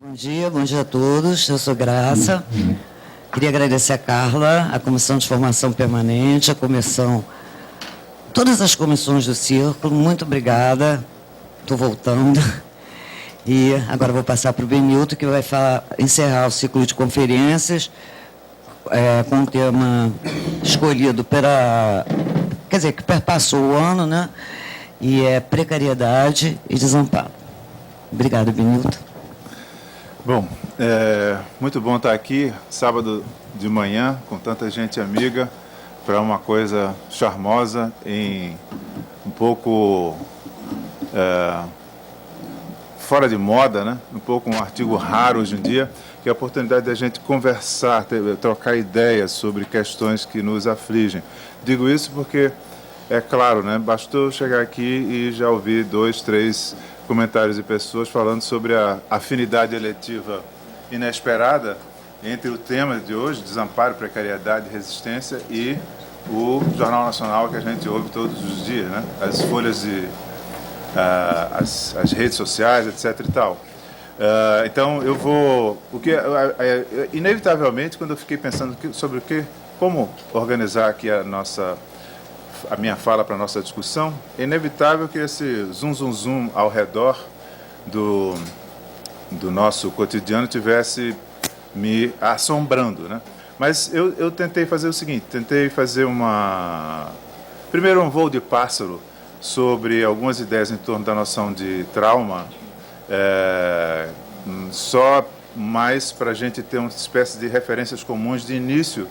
Bom dia a todos. Eu sou Graça. Queria agradecer a Carla, a Comissão de Formação Permanente, a comissão, todas as comissões do Círculo. Muito obrigada. Estou voltando. E agora vou passar para o Benilton, que vai encerrar o ciclo de conferências com o tema escolhido que perpassou o ano, né? E é precariedade e desamparo. Obrigada, Benilton. Bom, muito bom estar aqui, sábado de manhã, com tanta gente amiga, para uma coisa charmosa, um pouco fora de moda, né? Um pouco um artigo raro hoje em dia, que é a oportunidade da gente conversar, trocar ideias sobre questões que nos afligem. Digo isso porque, é claro, né? Bastou chegar aqui e já ouvir 2, 3 comentários de pessoas falando sobre a afinidade eletiva inesperada entre o tema de hoje, desamparo, precariedade e resistência, e o Jornal Nacional que a gente ouve todos os dias, né? As folhas as redes sociais, etc. e tal. Então eu vou, inevitavelmente, quando eu fiquei pensando sobre como organizar aqui a minha fala para a nossa discussão, é inevitável que esse zum ao redor do nosso cotidiano tivesse me assombrando, né? Mas eu tentei fazer o seguinte, primeiro um voo de pássaro sobre algumas ideias em torno da noção de trauma, só mais para a gente ter uma espécie de referências comuns de início,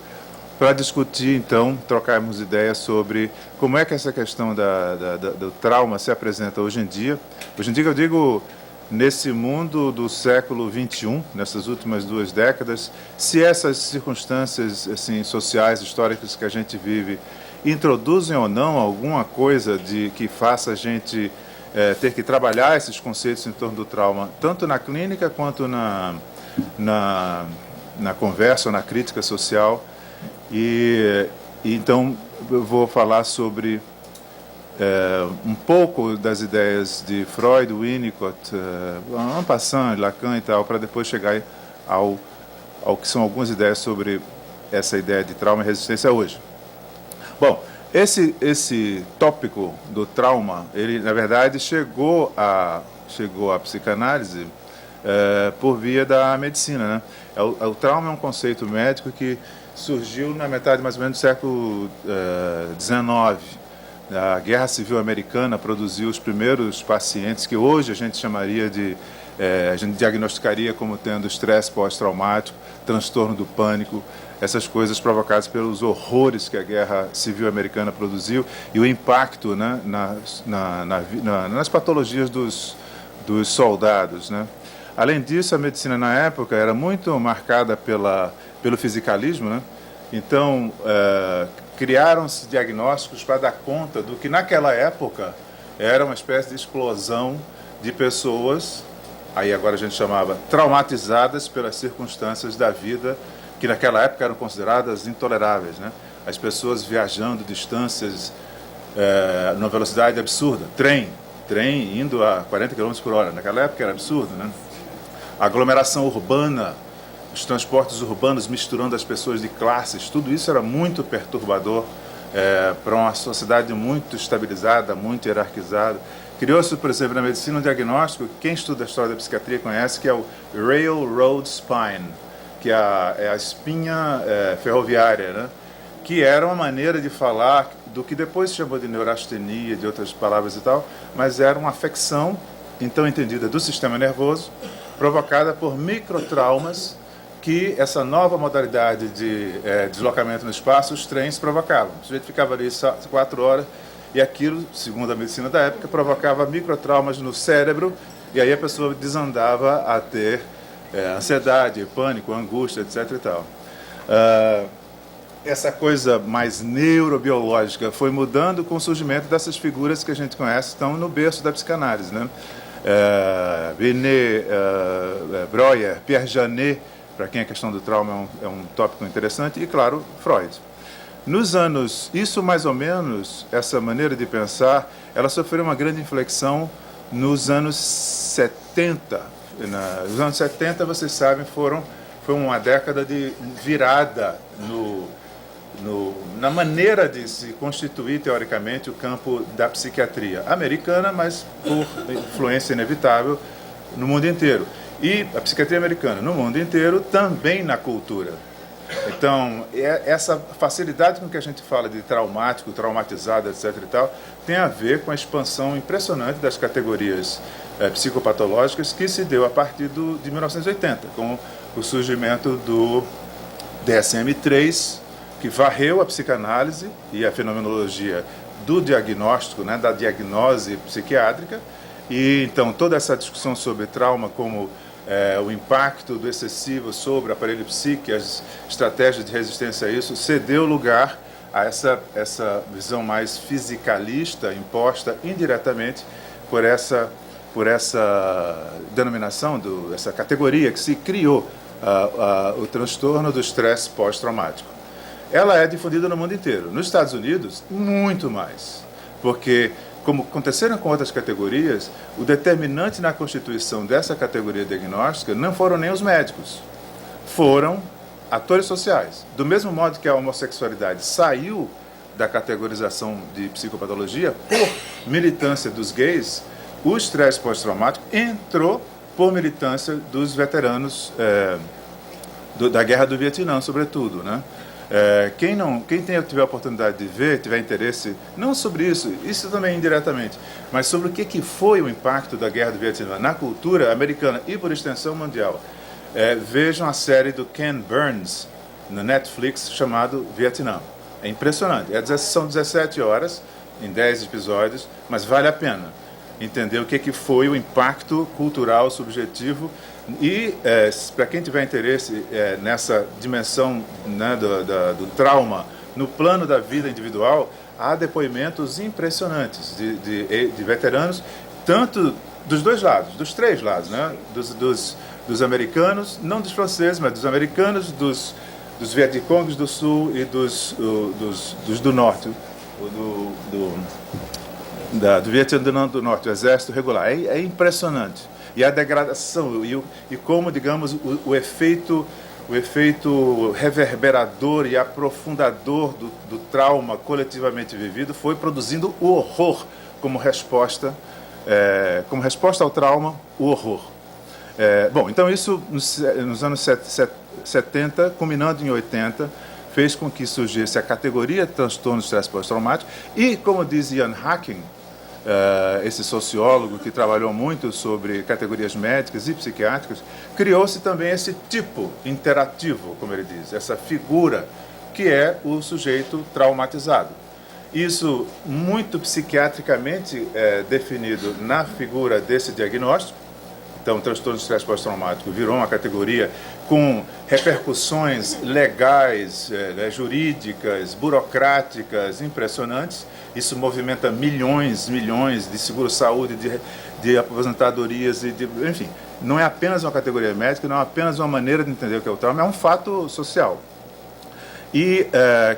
para discutir, então, trocarmos ideias sobre como é que essa questão do trauma se apresenta hoje em dia. Hoje em dia, eu digo, nesse mundo do século XXI, nessas últimas 2 décadas, se essas circunstâncias assim, sociais, históricas que a gente vive, introduzem ou não alguma coisa que faça a gente ter que trabalhar esses conceitos em torno do trauma, tanto na clínica quanto na conversa, na crítica social. E então eu vou falar sobre um pouco das ideias de Freud, Winnicott, en passant, Lacan e tal, para depois chegar ao que são algumas ideias sobre essa ideia de trauma e resistência hoje. Bom, esse tópico do trauma, ele na verdade chegou à psicanálise por via da medicina, né? O trauma é um conceito médico que surgiu na metade mais ou menos do século XIX. A Guerra Civil Americana produziu os primeiros pacientes que hoje a gente chamaria a gente diagnosticaria como tendo estresse pós-traumático, transtorno do pânico, essas coisas provocadas pelos horrores que a Guerra Civil Americana produziu e o impacto, né, nas patologias dos soldados, né? Além disso, a medicina na época era muito marcada pelo fisicalismo, né? Então, criaram-se diagnósticos para dar conta do que naquela época era uma espécie de explosão de pessoas, aí agora a gente chamava traumatizadas pelas circunstâncias da vida, que naquela época eram consideradas intoleráveis, né? As pessoas viajando distâncias numa velocidade absurda, trem indo a 40 km por hora, naquela época era absurdo, né? A aglomeração urbana, os transportes urbanos misturando as pessoas de classes, tudo isso era muito perturbador para uma sociedade muito estabilizada, muito hierarquizada. Criou-se, por exemplo, na medicina um diagnóstico, quem estuda a história da psiquiatria conhece, que é o Railroad Spine, que é a espinha ferroviária, né? Que era uma maneira de falar do que depois se chamou de neurastenia, de outras palavras e tal, mas era uma afecção, então entendida, do sistema nervoso, provocada por microtraumas que essa nova modalidade de deslocamento no espaço, os trens provocavam. O sujeito ficava ali 4 horas e aquilo, segundo a medicina da época, provocava microtraumas no cérebro e aí a pessoa desandava a ter ansiedade, pânico, angústia, etc. e tal. Essa coisa mais neurobiológica foi mudando com o surgimento dessas figuras que a gente conhece, estão no berço da psicanálise, né? Binet, Breuer, Pierre Janet, para quem a questão do trauma é um tópico interessante, e, claro, Freud. Nos anos, isso mais ou menos, essa maneira de pensar, ela sofreu uma grande inflexão nos anos 70, os anos 70, vocês sabem, foi uma década de virada na maneira de se constituir, teoricamente, o campo da psiquiatria americana, mas por influência inevitável no mundo inteiro. E a psiquiatria americana no mundo inteiro, também na cultura. Então, essa facilidade com que a gente fala de traumático, traumatizado, etc. e tal, tem a ver com a expansão impressionante das categorias psicopatológicas que se deu a partir de 1980, com o surgimento do DSM-3, que varreu a psicanálise e a fenomenologia do diagnóstico, né, da diagnose psiquiátrica. E então toda essa discussão sobre trauma como o impacto do excessivo sobre o aparelho psíquico, as estratégias de resistência a isso, cedeu lugar a essa visão mais fisicalista imposta indiretamente por essa denominação, essa categoria que se criou, o transtorno do estresse pós-traumático. Ela é difundida no mundo inteiro. Nos Estados Unidos, muito mais, porque, como aconteceram com outras categorias, o determinante na constituição dessa categoria diagnóstica não foram nem os médicos, foram atores sociais. Do mesmo modo que a homossexualidade saiu da categorização de psicopatologia por militância dos gays, o estresse pós-traumático entrou por militância dos veteranos da Guerra do Vietnã, sobretudo, né? Quem tiver a oportunidade de ver, tiver interesse, não sobre isso também indiretamente, mas sobre o que foi o impacto da Guerra do Vietnã na cultura americana e, por extensão, mundial. Vejam a série do Ken Burns, no Netflix, chamado Vietnã. É impressionante. São 17 horas, em 10 episódios, mas vale a pena entender o que foi o impacto cultural subjetivo. E, para quem tiver interesse nessa dimensão, né, do trauma no plano da vida individual, há depoimentos impressionantes de veteranos, tanto dos dois lados, dos três lados, né, dos americanos, não dos franceses, mas dos americanos, dos Vietcongs do Sul e dos do Norte, do Vietnã do Norte, o exército regular. É impressionante. E a degradação, e como, digamos, o efeito reverberador e aprofundador do trauma coletivamente vivido foi produzindo o horror como resposta ao trauma, o horror. Bom, então isso nos anos 70, culminando em 80, fez com que surgisse a categoria de transtorno de estresse pós-traumático e, como diz Ian Hacking, esse sociólogo que trabalhou muito sobre categorias médicas e psiquiátricas, criou-se também esse tipo interativo, como ele diz, essa figura que é o sujeito traumatizado. Isso muito psiquiatricamente definido na figura desse diagnóstico. Então, o transtorno de estresse pós-traumático virou uma categoria com repercussões legais, jurídicas, burocráticas impressionantes. Isso movimenta milhões de seguro-saúde, de aposentadorias, enfim. Não é apenas uma categoria médica, não é apenas uma maneira de entender o que é o trauma, é um fato social. E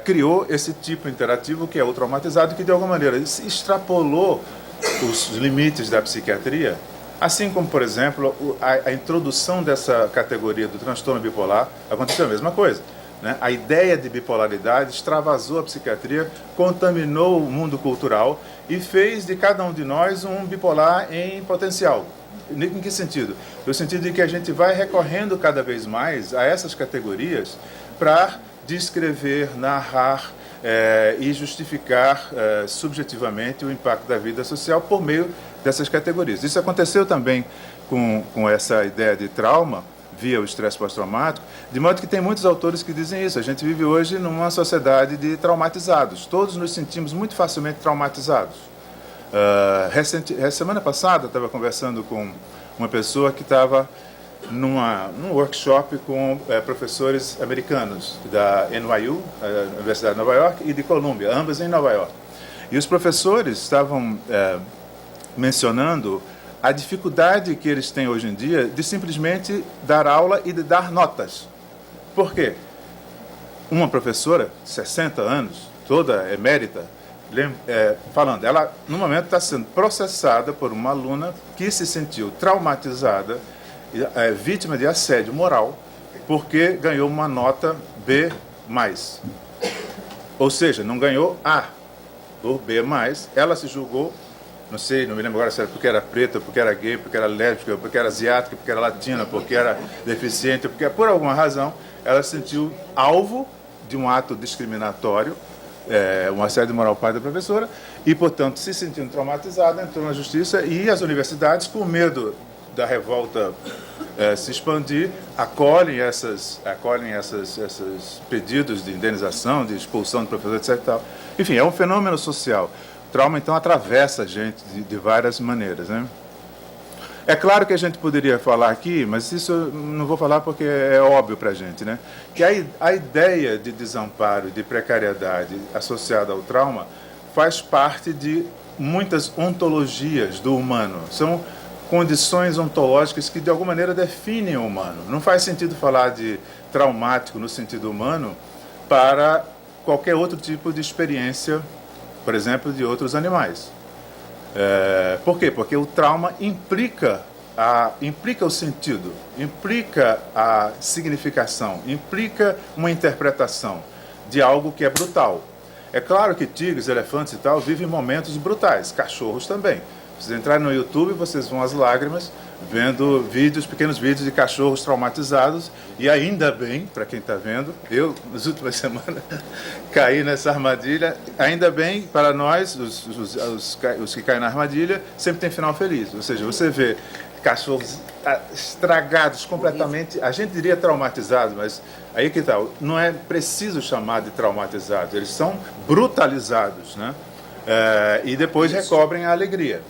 criou esse tipo interativo que é o traumatizado, que de alguma maneira extrapolou os limites da psiquiatria. Assim como, por exemplo, a introdução dessa categoria do transtorno bipolar, aconteceu a mesma coisa, né? A ideia de bipolaridade extravasou a psiquiatria, contaminou o mundo cultural e fez de cada um de nós um bipolar em potencial. Em que sentido? No sentido de que a gente vai recorrendo cada vez mais a essas categorias para descrever, narrar e justificar subjetivamente o impacto da vida social por meio dessas categorias. Isso aconteceu também com essa ideia de trauma, via o estresse pós-traumático, de modo que tem muitos autores que dizem isso. A gente vive hoje numa sociedade de traumatizados. Todos nos sentimos muito facilmente traumatizados. Semana passada, eu estava conversando com uma pessoa que estava num workshop com professores americanos da NYU, Universidade de Nova York, e de Columbia, ambas em Nova York. E os professores estavam mencionando a dificuldade que eles têm hoje em dia de simplesmente dar aula e de dar notas. Por quê? Uma professora, 60 anos, toda emérita, falando, ela no momento está sendo processada por uma aluna que se sentiu traumatizada vítima de assédio moral porque ganhou uma nota B+. Ou seja, não ganhou A, ou B+. Ela se julgou, não sei, não me lembro agora se era porque era preta, porque era gay, porque era lésbica, porque era asiática, porque era latina, porque era deficiente, porque por alguma razão ela se sentiu alvo de um ato discriminatório, um assédio moral pai da professora, e, portanto, se sentindo traumatizada, entrou na justiça e as universidades, com medo da revolta se expandir, acolhem esses pedidos de indenização, de expulsão de professores, etc. Tal. Enfim, é um fenômeno social. O trauma, então, atravessa a gente de várias maneiras, né? É claro que a gente poderia falar aqui, mas isso eu não vou falar porque é óbvio para a gente, né? Que a ideia de desamparo e de precariedade associada ao trauma faz parte de muitas ontologias do humano. São condições ontológicas que, de alguma maneira, definem o humano. Não faz sentido falar de traumático no sentido humano para qualquer outro tipo de experiência, por exemplo, de outros animais. Por quê? Porque o trauma implica o sentido, implica a significação, implica uma interpretação de algo que é brutal. É claro que tigres, elefantes e tal vivem momentos brutais, cachorros também. Se vocês entrarem no YouTube, vocês vão às lágrimas, vendo pequenos vídeos de cachorros traumatizados, e ainda bem, para quem está vendo, eu, nas últimas semanas, caí nessa armadilha, ainda bem, para nós, os que caem na armadilha, sempre tem final feliz, ou seja, você vê cachorros estragados completamente, a gente diria traumatizados, mas aí que tal, não é preciso chamar de traumatizados, eles são brutalizados, né? E depois recobrem a alegria.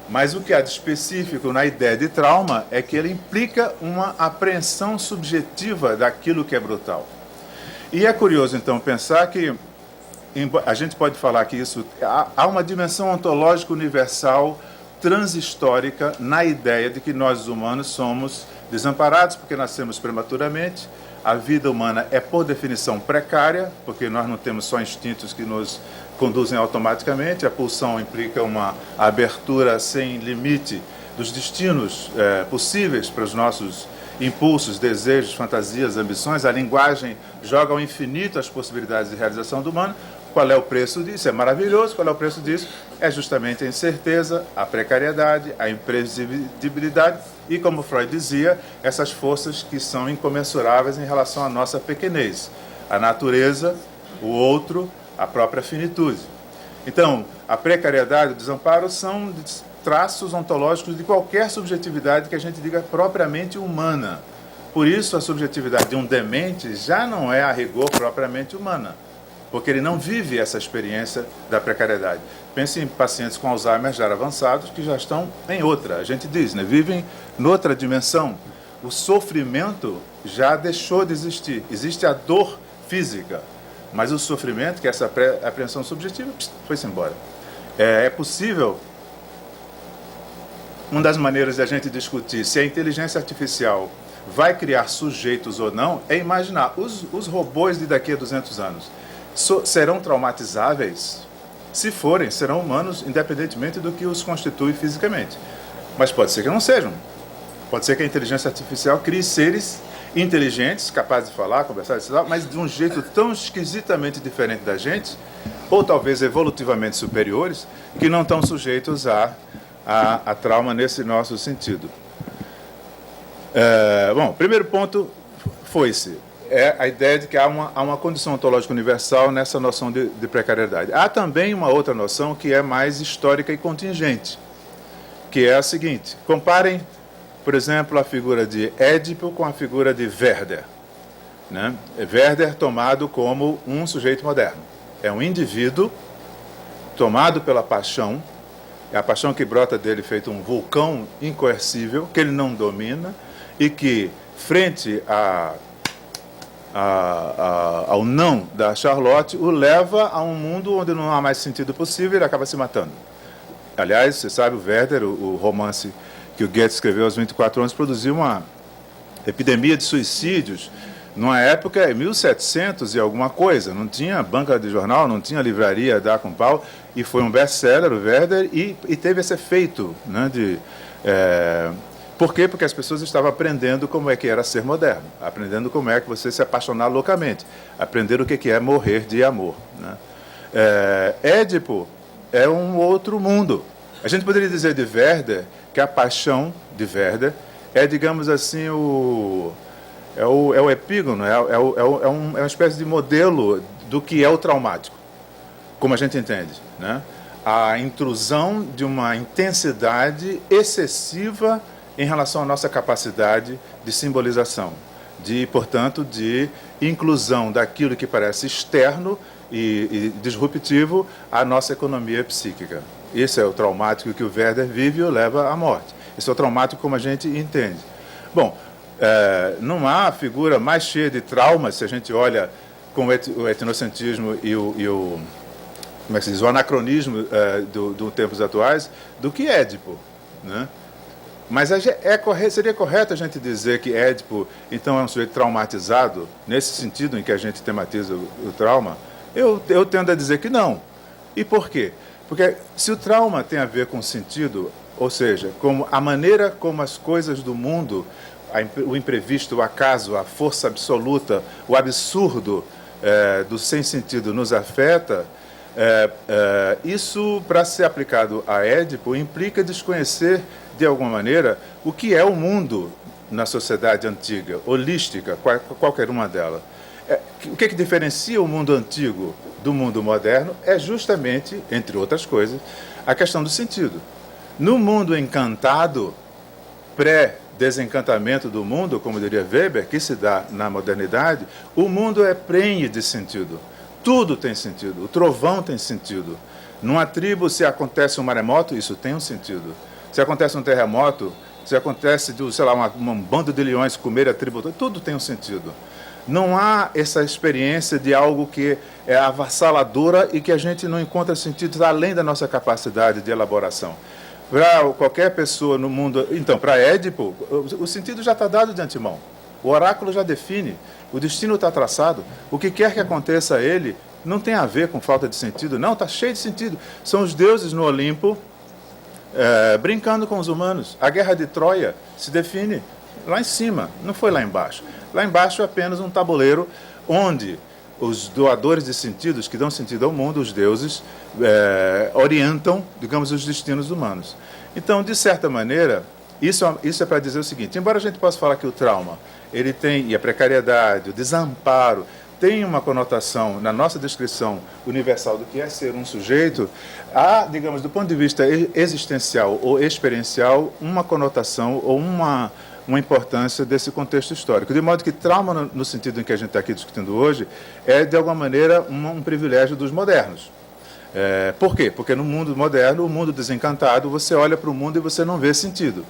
Mas o que há de específico na ideia de trauma é que ele implica uma apreensão subjetiva daquilo que é brutal. E é curioso, então, pensar que a gente pode falar que isso há uma dimensão ontológica universal transhistórica na ideia de que nós, humanos, somos desamparados porque nascemos prematuramente. A vida humana é, por definição, precária, porque nós não temos só instintos que nos conduzem automaticamente. A pulsão implica uma abertura sem limite dos destinos possíveis para os nossos impulsos, desejos, fantasias, ambições. A linguagem joga ao infinito as possibilidades de realização do humano. Qual é o preço disso? É maravilhoso. Qual é o preço disso? É justamente a incerteza, a precariedade, a imprevisibilidade e, como Freud dizia, essas forças que são incomensuráveis em relação à nossa pequenez. A natureza, o outro, a própria finitude. Então, a precariedade e o desamparo são traços ontológicos de qualquer subjetividade que a gente diga propriamente humana. Por isso, a subjetividade de um demente já não é, a rigor, propriamente humana, porque ele não vive essa experiência da precariedade. Pense em pacientes com Alzheimer já avançados que já estão em outra, a gente diz, né? Vivem noutra dimensão. O sofrimento já deixou de existir. Existe a dor física, mas o sofrimento, que é essa apreensão subjetiva, foi-se embora. É possível, uma das maneiras de a gente discutir se a inteligência artificial vai criar sujeitos ou não, é imaginar os robôs de daqui a 200 anos. Serão traumatizáveis? Se forem, serão humanos, independentemente do que os constitui fisicamente. Mas pode ser que não sejam. Pode ser que a inteligência artificial crie seres inteligentes, capazes de falar, conversar, etc., mas de um jeito tão esquisitamente diferente da gente, ou talvez evolutivamente superiores, que não estão sujeitos a trauma nesse nosso sentido. Bom, primeiro ponto foi-se. É a ideia de que há uma condição ontológica universal nessa noção de precariedade. Há também uma outra noção que é mais histórica e contingente, que é a seguinte: comparem, por exemplo, a figura de Édipo com a figura de Werder, né? Werder tomado como um sujeito moderno. É um indivíduo tomado pela paixão, é a paixão que brota dele feito um vulcão incoercível, que ele não domina, e que, frente ao não da Charlotte, o leva a um mundo onde não há mais sentido possível e ele acaba se matando. Aliás, você sabe, o Werder, o romance que o Goethe escreveu aos 24 anos, produziu uma epidemia de suicídios numa época, em 1700 e alguma coisa. Não tinha banca de jornal, não tinha livraria a dar com pau, e foi um best-seller, o Werder, e teve esse efeito, né, Por quê? Porque as pessoas estavam aprendendo como é que era ser moderno, aprendendo como é que você se apaixonar loucamente, aprender o que é morrer de amor, né? Édipo é um outro mundo. A gente poderia dizer de Werder que a paixão de Werder é, digamos assim, o epígono, é uma espécie de modelo do que é o traumático, como a gente entende, né? A intrusão de uma intensidade excessiva em relação à nossa capacidade de simbolização, portanto, de inclusão daquilo que parece externo e disruptivo à nossa economia psíquica. Esse é o traumático que o Werder vive e o leva à morte. Esse é o traumático como a gente entende. Bom, não há figura mais cheia de traumas, se a gente olha com o etnocentrismo e o como é que se diz, o anacronismo do tempos atuais, do que Édipo, né? Mas seria correto a gente dizer que Édipo, então, é um sujeito traumatizado, nesse sentido em que a gente tematiza o trauma? Eu tendo a dizer que não. E por quê? Porque se o trauma tem a ver com sentido, ou seja, como a maneira como as coisas do mundo, o imprevisto, o acaso, a força absoluta, o absurdo do sem sentido nos afeta, isso, para ser aplicado a Édipo, implica desconhecer, de alguma maneira, o que é o mundo na sociedade antiga, holística, qualquer uma delas. O que diferencia o mundo antigo do mundo moderno é justamente, entre outras coisas, a questão do sentido. No mundo encantado, pré-desencantamento do mundo, como diria Weber, que se dá na modernidade, o mundo é prenhe de sentido. Tudo tem sentido. O trovão tem sentido. Numa tribo, se acontece um maremoto, isso tem um sentido. Se acontece um terremoto, se acontece, sei lá, um bando de leões comer a tribo, tudo tem um sentido. Não há essa experiência de algo que é avassaladora e que a gente não encontra sentido além da nossa capacidade de elaboração. Para qualquer pessoa no mundo... Então, para Édipo, o sentido já está dado de antemão. O oráculo já define, o destino está traçado. O que quer que aconteça a ele não tem a ver com falta de sentido, não, está cheio de sentido. São os deuses no Olimpo brincando com os humanos. A guerra de Troia se define lá em cima, não foi lá embaixo. Lá embaixo é apenas um tabuleiro onde os doadores de sentidos, que dão sentido ao mundo, os deuses, orientam, digamos, os destinos humanos. Então, de certa maneira, isso é para dizer o seguinte: embora a gente possa falar que o trauma, ele tem, e a precariedade, o desamparo, tem uma conotação, na nossa descrição universal do que é ser um sujeito, há, digamos, do ponto de vista existencial ou experiencial, uma conotação ou uma importância desse contexto histórico. De modo que trauma, no sentido em que a gente está aqui discutindo hoje, é, de alguma maneira, um privilégio dos modernos. Por quê? Porque no mundo moderno, o mundo desencantado, você olha para o mundo e você não vê sentido.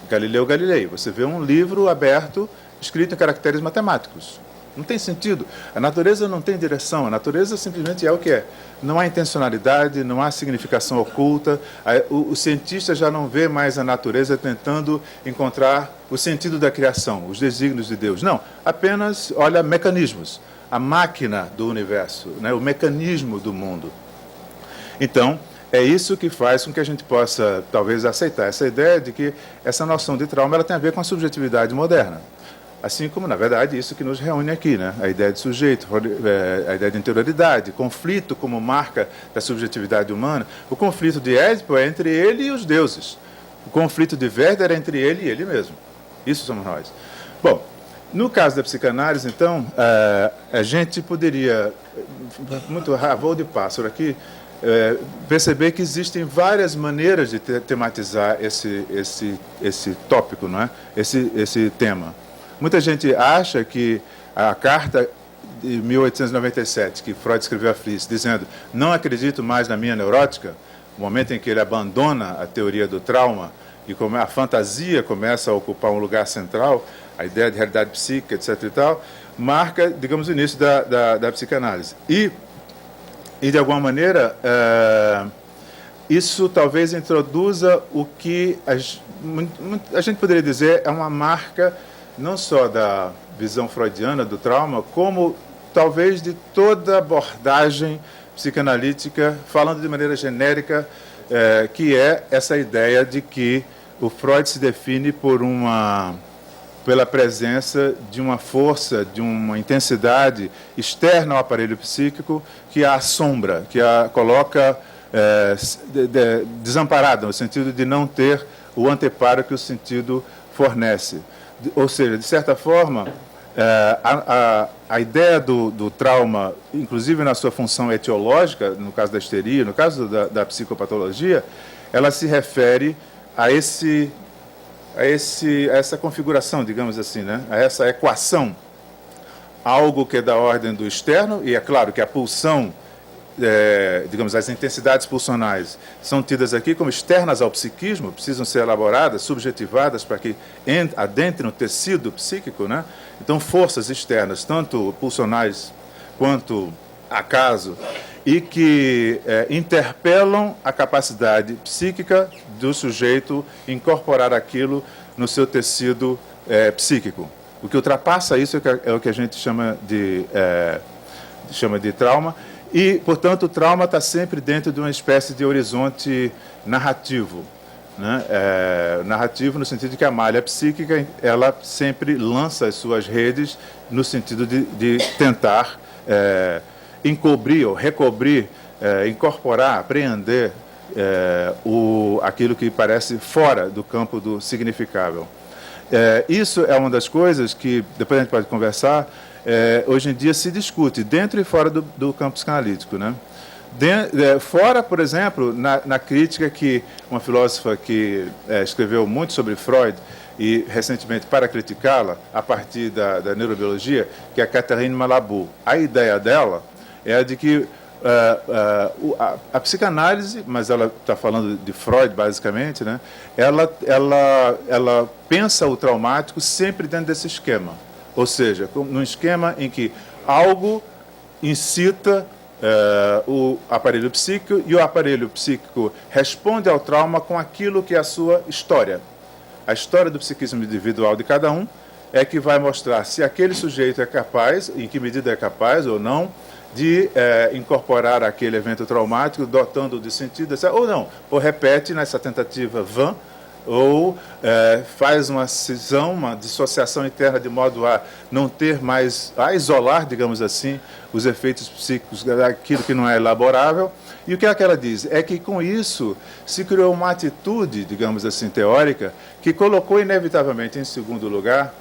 Galileu Galilei, você vê um livro aberto, escrito em caracteres matemáticos. Não tem sentido. A natureza não tem direção. A natureza simplesmente é o que é. Não há intencionalidade, não há significação oculta. O cientista já não vê mais a natureza tentando encontrar o sentido da criação, os desígnios de Deus. Não, apenas olha mecanismos, a máquina do universo, né, o mecanismo do mundo. Então, é isso que faz com que a gente possa, talvez, aceitar essa ideia de que essa noção de trauma ela tem a ver com a subjetividade moderna. Assim como, na verdade, isso que nos reúne aqui, né? A ideia de sujeito, a ideia de interioridade, conflito como marca da subjetividade humana. O conflito de Édipo é entre ele e os deuses. O conflito de Werder é entre ele e ele mesmo. Isso somos nós. Bom, no caso da psicanálise, então, a gente poderia, muito voo de pássaro aqui, perceber que existem várias maneiras de tematizar esse tópico, não é? Esse tema. Muita gente acha que a carta de 1897, que Freud escreveu a Fliss, dizendo não acredito mais na minha neurótica, o momento em que ele abandona a teoria do trauma e como a fantasia começa a ocupar um lugar central, a ideia de realidade psíquica, etc. e tal, marca, digamos, o início da psicanálise. E, de alguma maneira, isso talvez introduza o que a gente poderia dizer é uma marca não só da visão freudiana do trauma, como talvez de toda abordagem psicanalítica, falando de maneira genérica, que é essa ideia de que o Freud se define pela presença de uma força, de uma intensidade externa ao aparelho psíquico que a assombra, que a coloca desamparada, no sentido de não ter o anteparo que o sentido fornece. Ou seja, de certa forma, a ideia do trauma, inclusive na sua função etiológica, no caso da histeria, no caso da psicopatologia, ela se refere a essa configuração, digamos assim, né? A essa equação, algo que é da ordem do externo, e é claro que a pulsão, digamos, as intensidades pulsionais são tidas aqui como externas ao psiquismo, precisam ser elaboradas, subjetivadas para que adentrem no tecido psíquico, né? Então, forças externas, tanto pulsionais quanto acaso, e que interpelam a capacidade psíquica do sujeito incorporar aquilo no seu tecido psíquico. O que ultrapassa isso é o que a gente chama de trauma, e, portanto, o trauma está sempre dentro de uma espécie de horizonte narrativo, né? Narrativo no sentido de que a malha psíquica, ela sempre lança as suas redes no sentido de tentar encobrir ou recobrir, incorporar, apreender aquilo que parece fora do campo do significável. Isso é uma das coisas que, depois a gente pode conversar, hoje em dia se discute, dentro e fora do campo psicanalítico, né? Fora, por exemplo, na crítica que uma filósofa que escreveu muito sobre Freud, e recentemente para criticá-la, a partir da neurobiologia, que é a Catherine Malabou. A ideia dela é a de que a psicanálise, mas ela está falando de Freud basicamente, né? Ela pensa o traumático sempre dentro desse esquema, ou seja, num esquema em que algo incita o aparelho psíquico, e o aparelho psíquico responde ao trauma com aquilo que é a sua história. A história do psiquismo individual de cada um é que vai mostrar se aquele sujeito é capaz, em que medida é capaz ou não, de incorporar aquele evento traumático, dotando de sentido, ou não, ou repete nessa tentativa vã, ou faz uma cisão, uma dissociação interna de modo a não ter mais, a isolar, digamos assim, os efeitos psíquicos daquilo que não é elaborável. E o que é que ela diz? É que com isso se criou uma atitude, digamos assim, teórica, que colocou inevitavelmente em segundo lugar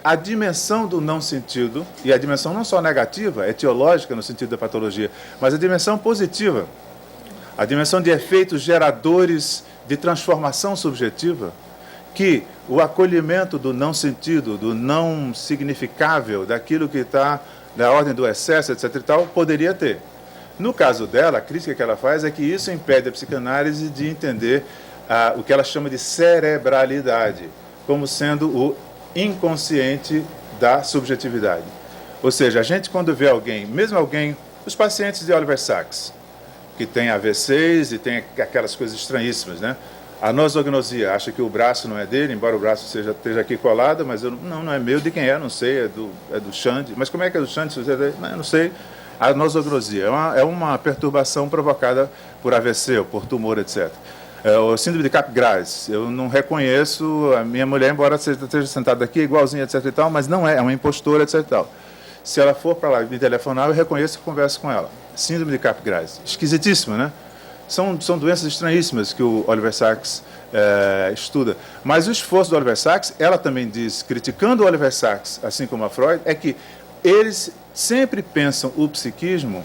a dimensão do não sentido, e a dimensão não só negativa, etiológica no sentido da patologia, mas a dimensão positiva, a dimensão de efeitos geradores de transformação subjetiva, que o acolhimento do não sentido, do não significável, daquilo que está na ordem do excesso, etc. e tal, poderia ter. No caso dela, a crítica que ela faz é que isso impede a psicanálise de entender o que ela chama de cerebralidade, como sendo o inconsciente da subjetividade. Ou seja, a gente quando vê alguém, mesmo alguém, os pacientes de Oliver Sacks, que tem AVCs e tem aquelas coisas estranhíssimas, né? A nosognosia, acha que o braço não é dele, embora o braço esteja aqui colado, mas não é meu, de quem é, não sei, é do Xande. Mas como é que é do Xande? Eu não sei. A nosognosia é uma perturbação provocada por AVC ou por tumor, etc. O síndrome de Capgras, eu não reconheço a minha mulher, embora esteja sentada aqui, igualzinha, etc. e tal, mas não é uma impostora, etc. e tal. Se ela for para lá me telefonar, eu reconheço e converso com ela. Síndrome de Capgras, esquisitíssimo, né? São doenças estranhíssimas que o Oliver Sacks estuda. Mas o esforço do Oliver Sacks, ela também diz, criticando o Oliver Sacks, assim como a Freud, é que eles sempre pensam o psiquismo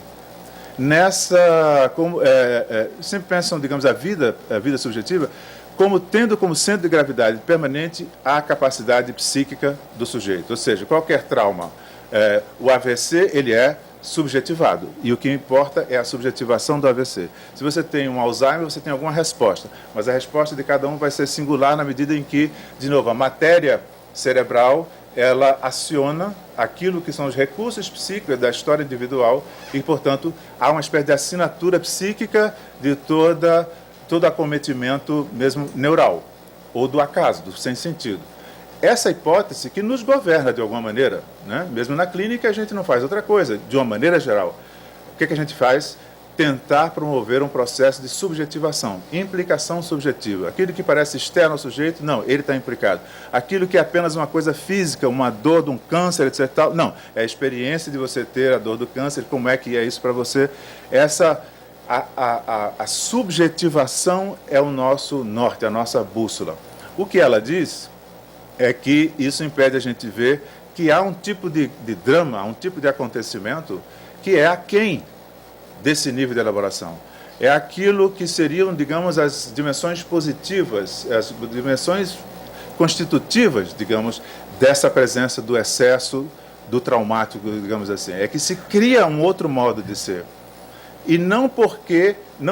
sempre pensam, digamos, a vida subjetiva, como tendo como centro de gravidade permanente a capacidade psíquica do sujeito. Ou seja, qualquer trauma, o AVC, ele é subjetivado, e o que importa é a subjetivação do AVC. Se você tem um Alzheimer, você tem alguma resposta, mas a resposta de cada um vai ser singular na medida em que, de novo, a matéria cerebral, ela aciona aquilo que são os recursos psíquicos da história individual e, portanto, há uma espécie de assinatura psíquica de todo acometimento mesmo neural, ou do acaso, do sem sentido. Essa hipótese que nos governa de alguma maneira, né? Mesmo na clínica a gente não faz outra coisa, de uma maneira geral. O que a gente faz? tentar promover um processo de subjetivação, implicação subjetiva. Aquilo que parece externo ao sujeito, não, ele está implicado. Aquilo que é apenas uma coisa física, uma dor de um câncer, etc. Tal, não, é a experiência de você ter a dor do câncer, como é que é isso para você. A subjetivação é o nosso norte, a nossa bússola. O que ela diz é que isso impede a gente ver que há um tipo de drama, um tipo de acontecimento que é aquém desse nível de elaboração. É aquilo que seriam, digamos, as dimensões positivas, as dimensões constitutivas, digamos, dessa presença do excesso, do traumático, digamos assim. É que se cria um outro modo de ser. E não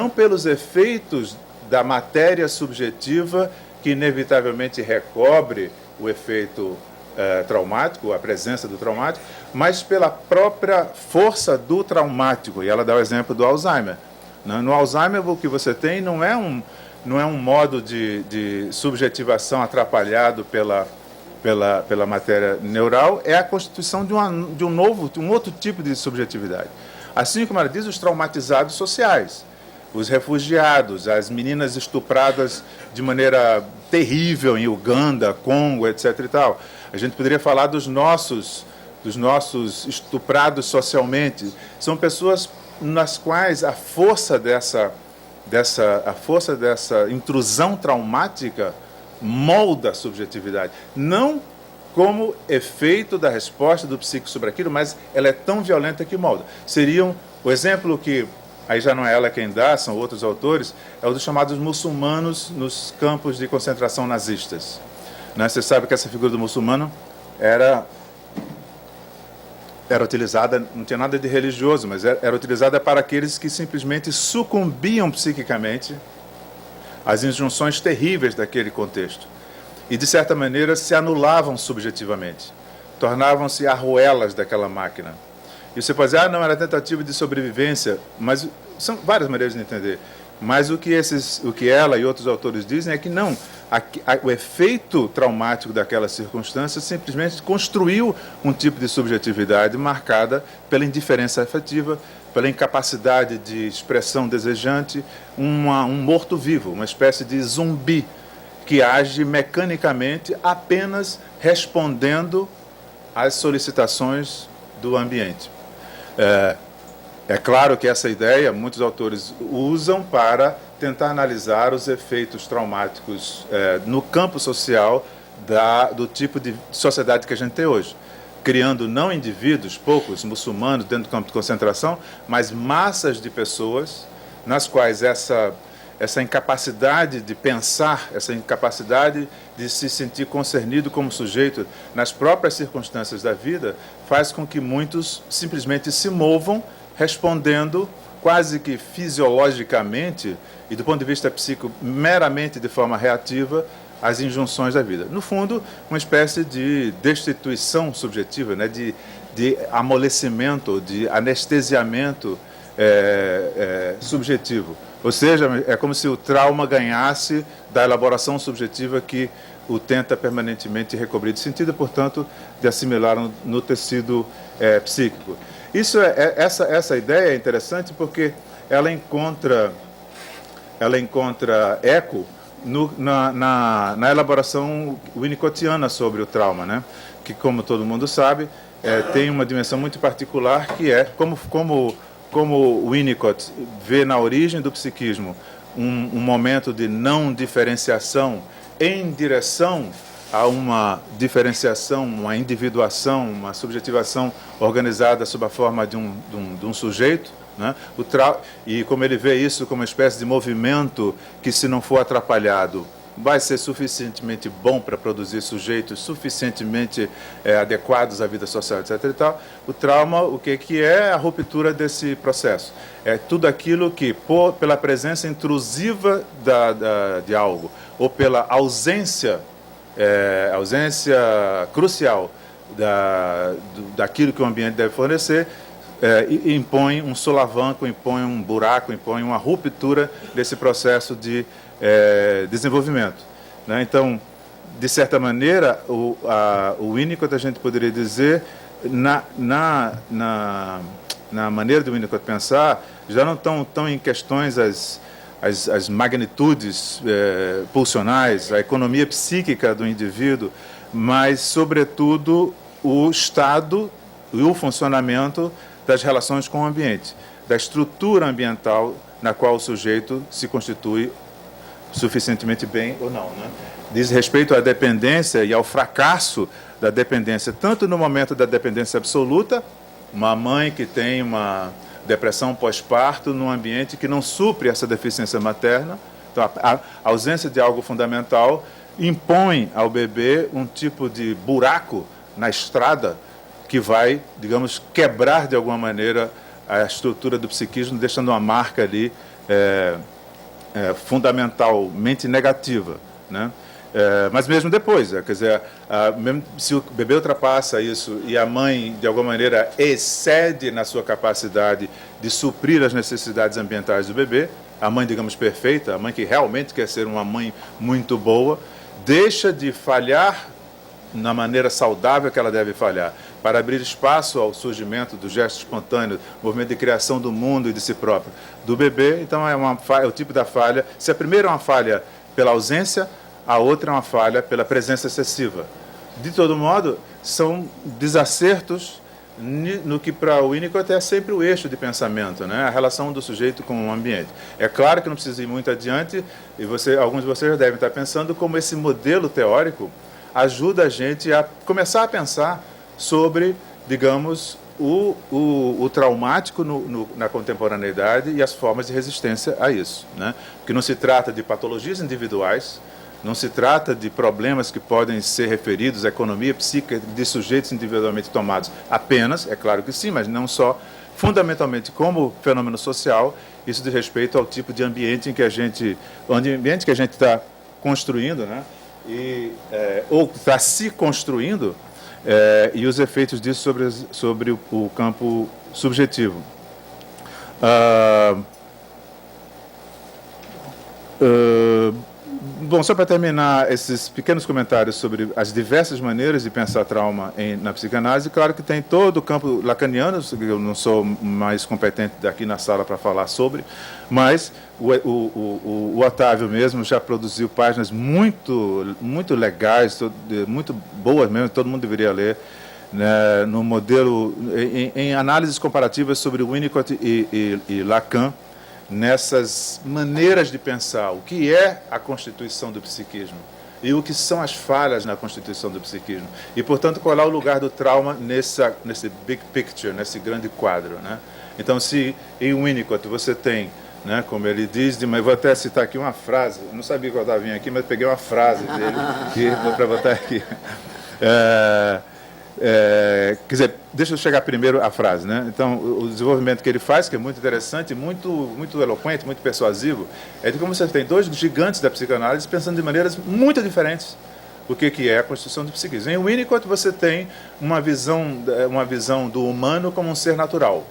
pelos efeitos da matéria subjetiva que inevitavelmente recobre o efeito traumático, a presença do traumático, mas pela própria força do traumático. E ela dá o exemplo do Alzheimer. No Alzheimer, o que você tem não é um modo de subjetivação atrapalhado pela matéria neural, é a constituição de um outro tipo de subjetividade. Assim como ela diz, os traumatizados sociais, os refugiados, as meninas estupradas de maneira terrível em Uganda, Congo, etc. e tal. A gente poderia falar dos nossos estuprados socialmente. São pessoas nas quais a força dessa intrusão traumática molda a subjetividade. Não como efeito da resposta do psíquico sobre aquilo, mas ela é tão violenta que molda. O exemplo que, aí já não é ela quem dá, são outros autores, é o dos chamados muçulmanos nos campos de concentração nazistas. Você sabe que essa figura do muçulmano era utilizada, não tinha nada de religioso, mas era utilizada para aqueles que simplesmente sucumbiam psiquicamente às injunções terríveis daquele contexto. E, de certa maneira, se anulavam subjetivamente, tornavam-se arruelas daquela máquina. E você pode dizer, não, era tentativa de sobrevivência, mas são várias maneiras de entender. Mas o que ela e outros autores dizem é que não, o efeito traumático daquela circunstância simplesmente construiu um tipo de subjetividade marcada pela indiferença afetiva, pela incapacidade de expressão desejante, um morto-vivo, uma espécie de zumbi, que age mecanicamente apenas respondendo às solicitações do ambiente. É claro que essa ideia muitos autores usam para tentar analisar os efeitos traumáticos no campo social do tipo de sociedade que a gente tem hoje, criando não indivíduos, poucos muçulmanos dentro do campo de concentração, mas massas de pessoas nas quais essa incapacidade de pensar, essa incapacidade de se sentir concernido como sujeito nas próprias circunstâncias da vida, faz com que muitos simplesmente se movam respondendo quase que fisiologicamente e do ponto de vista psíquico meramente de forma reativa às injunções da vida. No fundo, uma espécie de destituição subjetiva, de amolecimento, de anestesiamento subjetivo. Ou seja, é como se o trauma ganhasse da elaboração subjetiva que o tenta permanentemente recobrir de sentido, e, portanto, de assimilar no tecido psíquico. Essa ideia é interessante porque ela encontra eco na elaboração winnicottiana sobre o trauma, que, como todo mundo sabe, tem uma dimensão muito particular, que é como Winnicott vê na origem do psiquismo um momento de não diferenciação em direção a uma diferenciação, uma individuação, uma subjetivação organizada sob a forma de um sujeito, e como ele vê isso como uma espécie de movimento que, se não for atrapalhado, vai ser suficientemente bom para produzir sujeitos suficientemente adequados à vida social, etc. e tal. O trauma, o que é a ruptura desse processo? É tudo aquilo que, pela presença intrusiva de algo, ou pela ausência crucial daquilo que o ambiente deve fornecer, impõe um solavanco, impõe um buraco, impõe uma ruptura desse processo de desenvolvimento. Então, de certa maneira, o Winnicott, a gente poderia dizer, na maneira do Winnicott pensar, já não estão tão em questões as magnitudes pulsionais, a economia psíquica do indivíduo, mas, sobretudo, o estado e o funcionamento das relações com o ambiente, da estrutura ambiental na qual o sujeito se constitui suficientemente bem ou não, né? Diz respeito à dependência e ao fracasso da dependência, tanto no momento da dependência absoluta, uma mãe que tem uma depressão pós-parto num ambiente que não supre essa deficiência materna, então a ausência de algo fundamental impõe ao bebê um tipo de buraco na estrada que vai, digamos, quebrar de alguma maneira a estrutura do psiquismo, deixando uma marca ali fundamentalmente negativa, né? Mas mesmo depois, quer dizer, mesmo se o bebê ultrapassa isso e a mãe, de alguma maneira, excede na sua capacidade de suprir as necessidades ambientais do bebê, a mãe, digamos, perfeita, a mãe que realmente quer ser uma mãe muito boa, deixa de falhar na maneira saudável que ela deve falhar, para abrir espaço ao surgimento do gesto espontâneo, movimento de criação do mundo e de si próprio, do bebê. Então é o tipo da falha. Se a primeira é uma falha pela ausência, a outra é uma falha pela presença excessiva. De todo modo, são desacertos no que para o Winnicott é sempre o eixo de pensamento, né? A relação do sujeito com o ambiente. É claro que não precisa ir muito adiante, e alguns de vocês já devem estar pensando como esse modelo teórico ajuda a gente a começar a pensar sobre, digamos, o traumático na contemporaneidade e as formas de resistência a isso, né? Porque não se trata de patologias individuais, não se trata de problemas que podem ser referidos à economia psíquica de sujeitos individualmente tomados apenas, é claro que sim, mas não só, fundamentalmente como fenômeno social. Isso diz respeito ao tipo de ambiente que a gente está construindo, né? Ou está se construindo, e os efeitos disso sobre o campo subjetivo. Bom, só para terminar esses pequenos comentários sobre as diversas maneiras de pensar trauma na psicanálise, claro que tem todo o campo lacaniano, eu não sou mais competente daqui na sala para falar sobre, mas o Otávio mesmo já produziu páginas muito, muito legais, muito boas mesmo, todo mundo deveria ler, né, no modelo, em análises comparativas sobre Winnicott e Lacan, nessas maneiras de pensar o que é a constituição do psiquismo e o que são as falhas na constituição do psiquismo. E, portanto, qual é o lugar do trauma nesse big picture, nesse grande quadro, né? Então, se em Winnicott você tem, né, como ele diz, mas vou até citar aqui uma frase, eu não sabia que eu estava vindo aqui, mas peguei uma frase dele para botar aqui. Quer dizer, deixa eu chegar primeiro à frase, né? Então, o desenvolvimento que ele faz, que é muito interessante, muito, muito eloquente, muito persuasivo, é de como você tem dois gigantes da psicanálise pensando de maneiras muito diferentes o que é a constituição do psiquismo. Em Winnicott você tem uma visão do humano como um ser natural.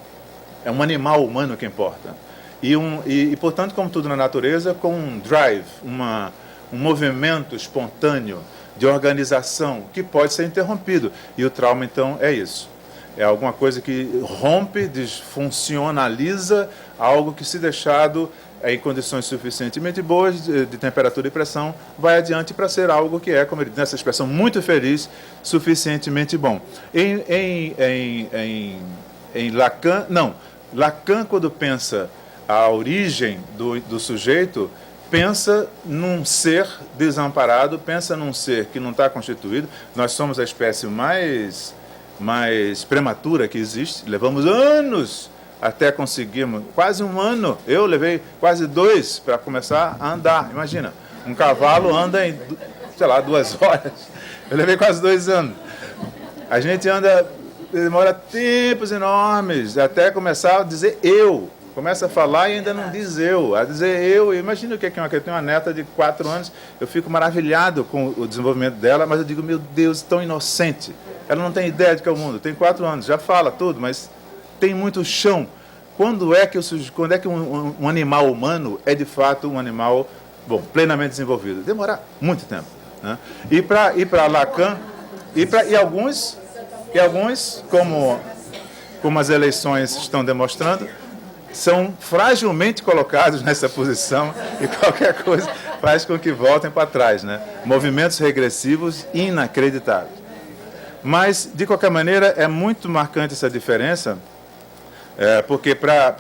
É um animal humano que importa. E portanto, como tudo na natureza, com um drive, um movimento espontâneo de organização que pode ser interrompido. E o trauma, então, é isso. É alguma coisa que rompe, desfuncionaliza algo que, se deixado em condições suficientemente boas de temperatura e pressão, vai adiante para ser algo que é, como ele diz nessa expressão muito feliz, suficientemente bom. Em Lacan, não. Lacan, quando pensa a origem do sujeito, pensa num ser desamparado, pensa num ser que não está constituído. Nós somos a espécie mais prematura que existe. Levamos anos até conseguirmos, quase um ano. Eu levei quase 2 para começar a andar. Imagina, um cavalo anda em, sei lá, 2 horas. Eu levei quase 2 anos. A gente demora tempos enormes até começar a dizer eu. Começa a falar e ainda não diz eu. A dizer eu, imagina o que é uma criança. Eu tenho uma neta de 4 anos, eu fico maravilhado com o desenvolvimento dela, mas eu digo, meu Deus, tão inocente. Ela não tem ideia de que é o mundo. Tem 4 anos, já fala tudo, mas tem muito chão. Quando é que um animal humano é de fato um animal, plenamente desenvolvido? Demora muito tempo, né? E para Lacan, e alguns como como as eleições estão demonstrando, são fragilmente colocados nessa posição e qualquer coisa faz com que voltem para trás, né? Movimentos regressivos inacreditáveis. Mas, de qualquer maneira, é muito marcante essa diferença, porque para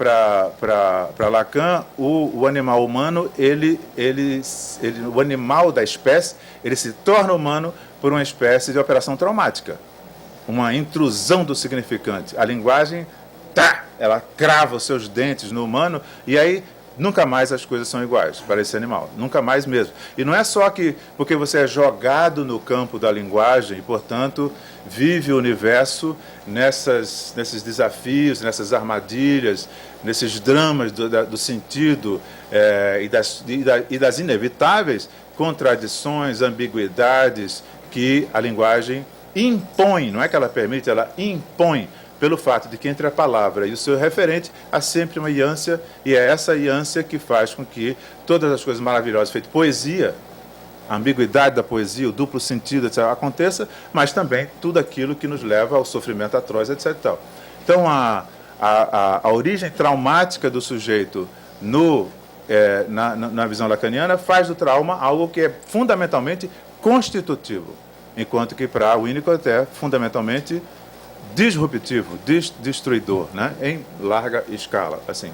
Lacan, o animal humano, o animal da espécie, ele se torna humano por uma espécie de operação traumática, uma intrusão do significante. A linguagem, ela crava os seus dentes no humano e aí nunca mais as coisas são iguais para esse animal, nunca mais mesmo. E não é só que porque você é jogado no campo da linguagem e, portanto, vive o universo nesses desafios, nessas armadilhas, nesses dramas do sentido e das inevitáveis contradições, ambiguidades que a linguagem impõe, não é que ela permite, ela impõe, pelo fato de que entre a palavra e o seu referente há sempre uma ânsia, e é essa ânsia que faz com que todas as coisas maravilhosas feitas, poesia, a ambiguidade da poesia, o duplo sentido, etc., aconteça, mas também tudo aquilo que nos leva ao sofrimento atroz, etc. E tal. Então, a origem traumática do sujeito na visão lacaniana faz do trauma algo que é fundamentalmente constitutivo, enquanto que para Winnicott é fundamentalmente disruptivo, destruidor, né? Em larga escala, assim.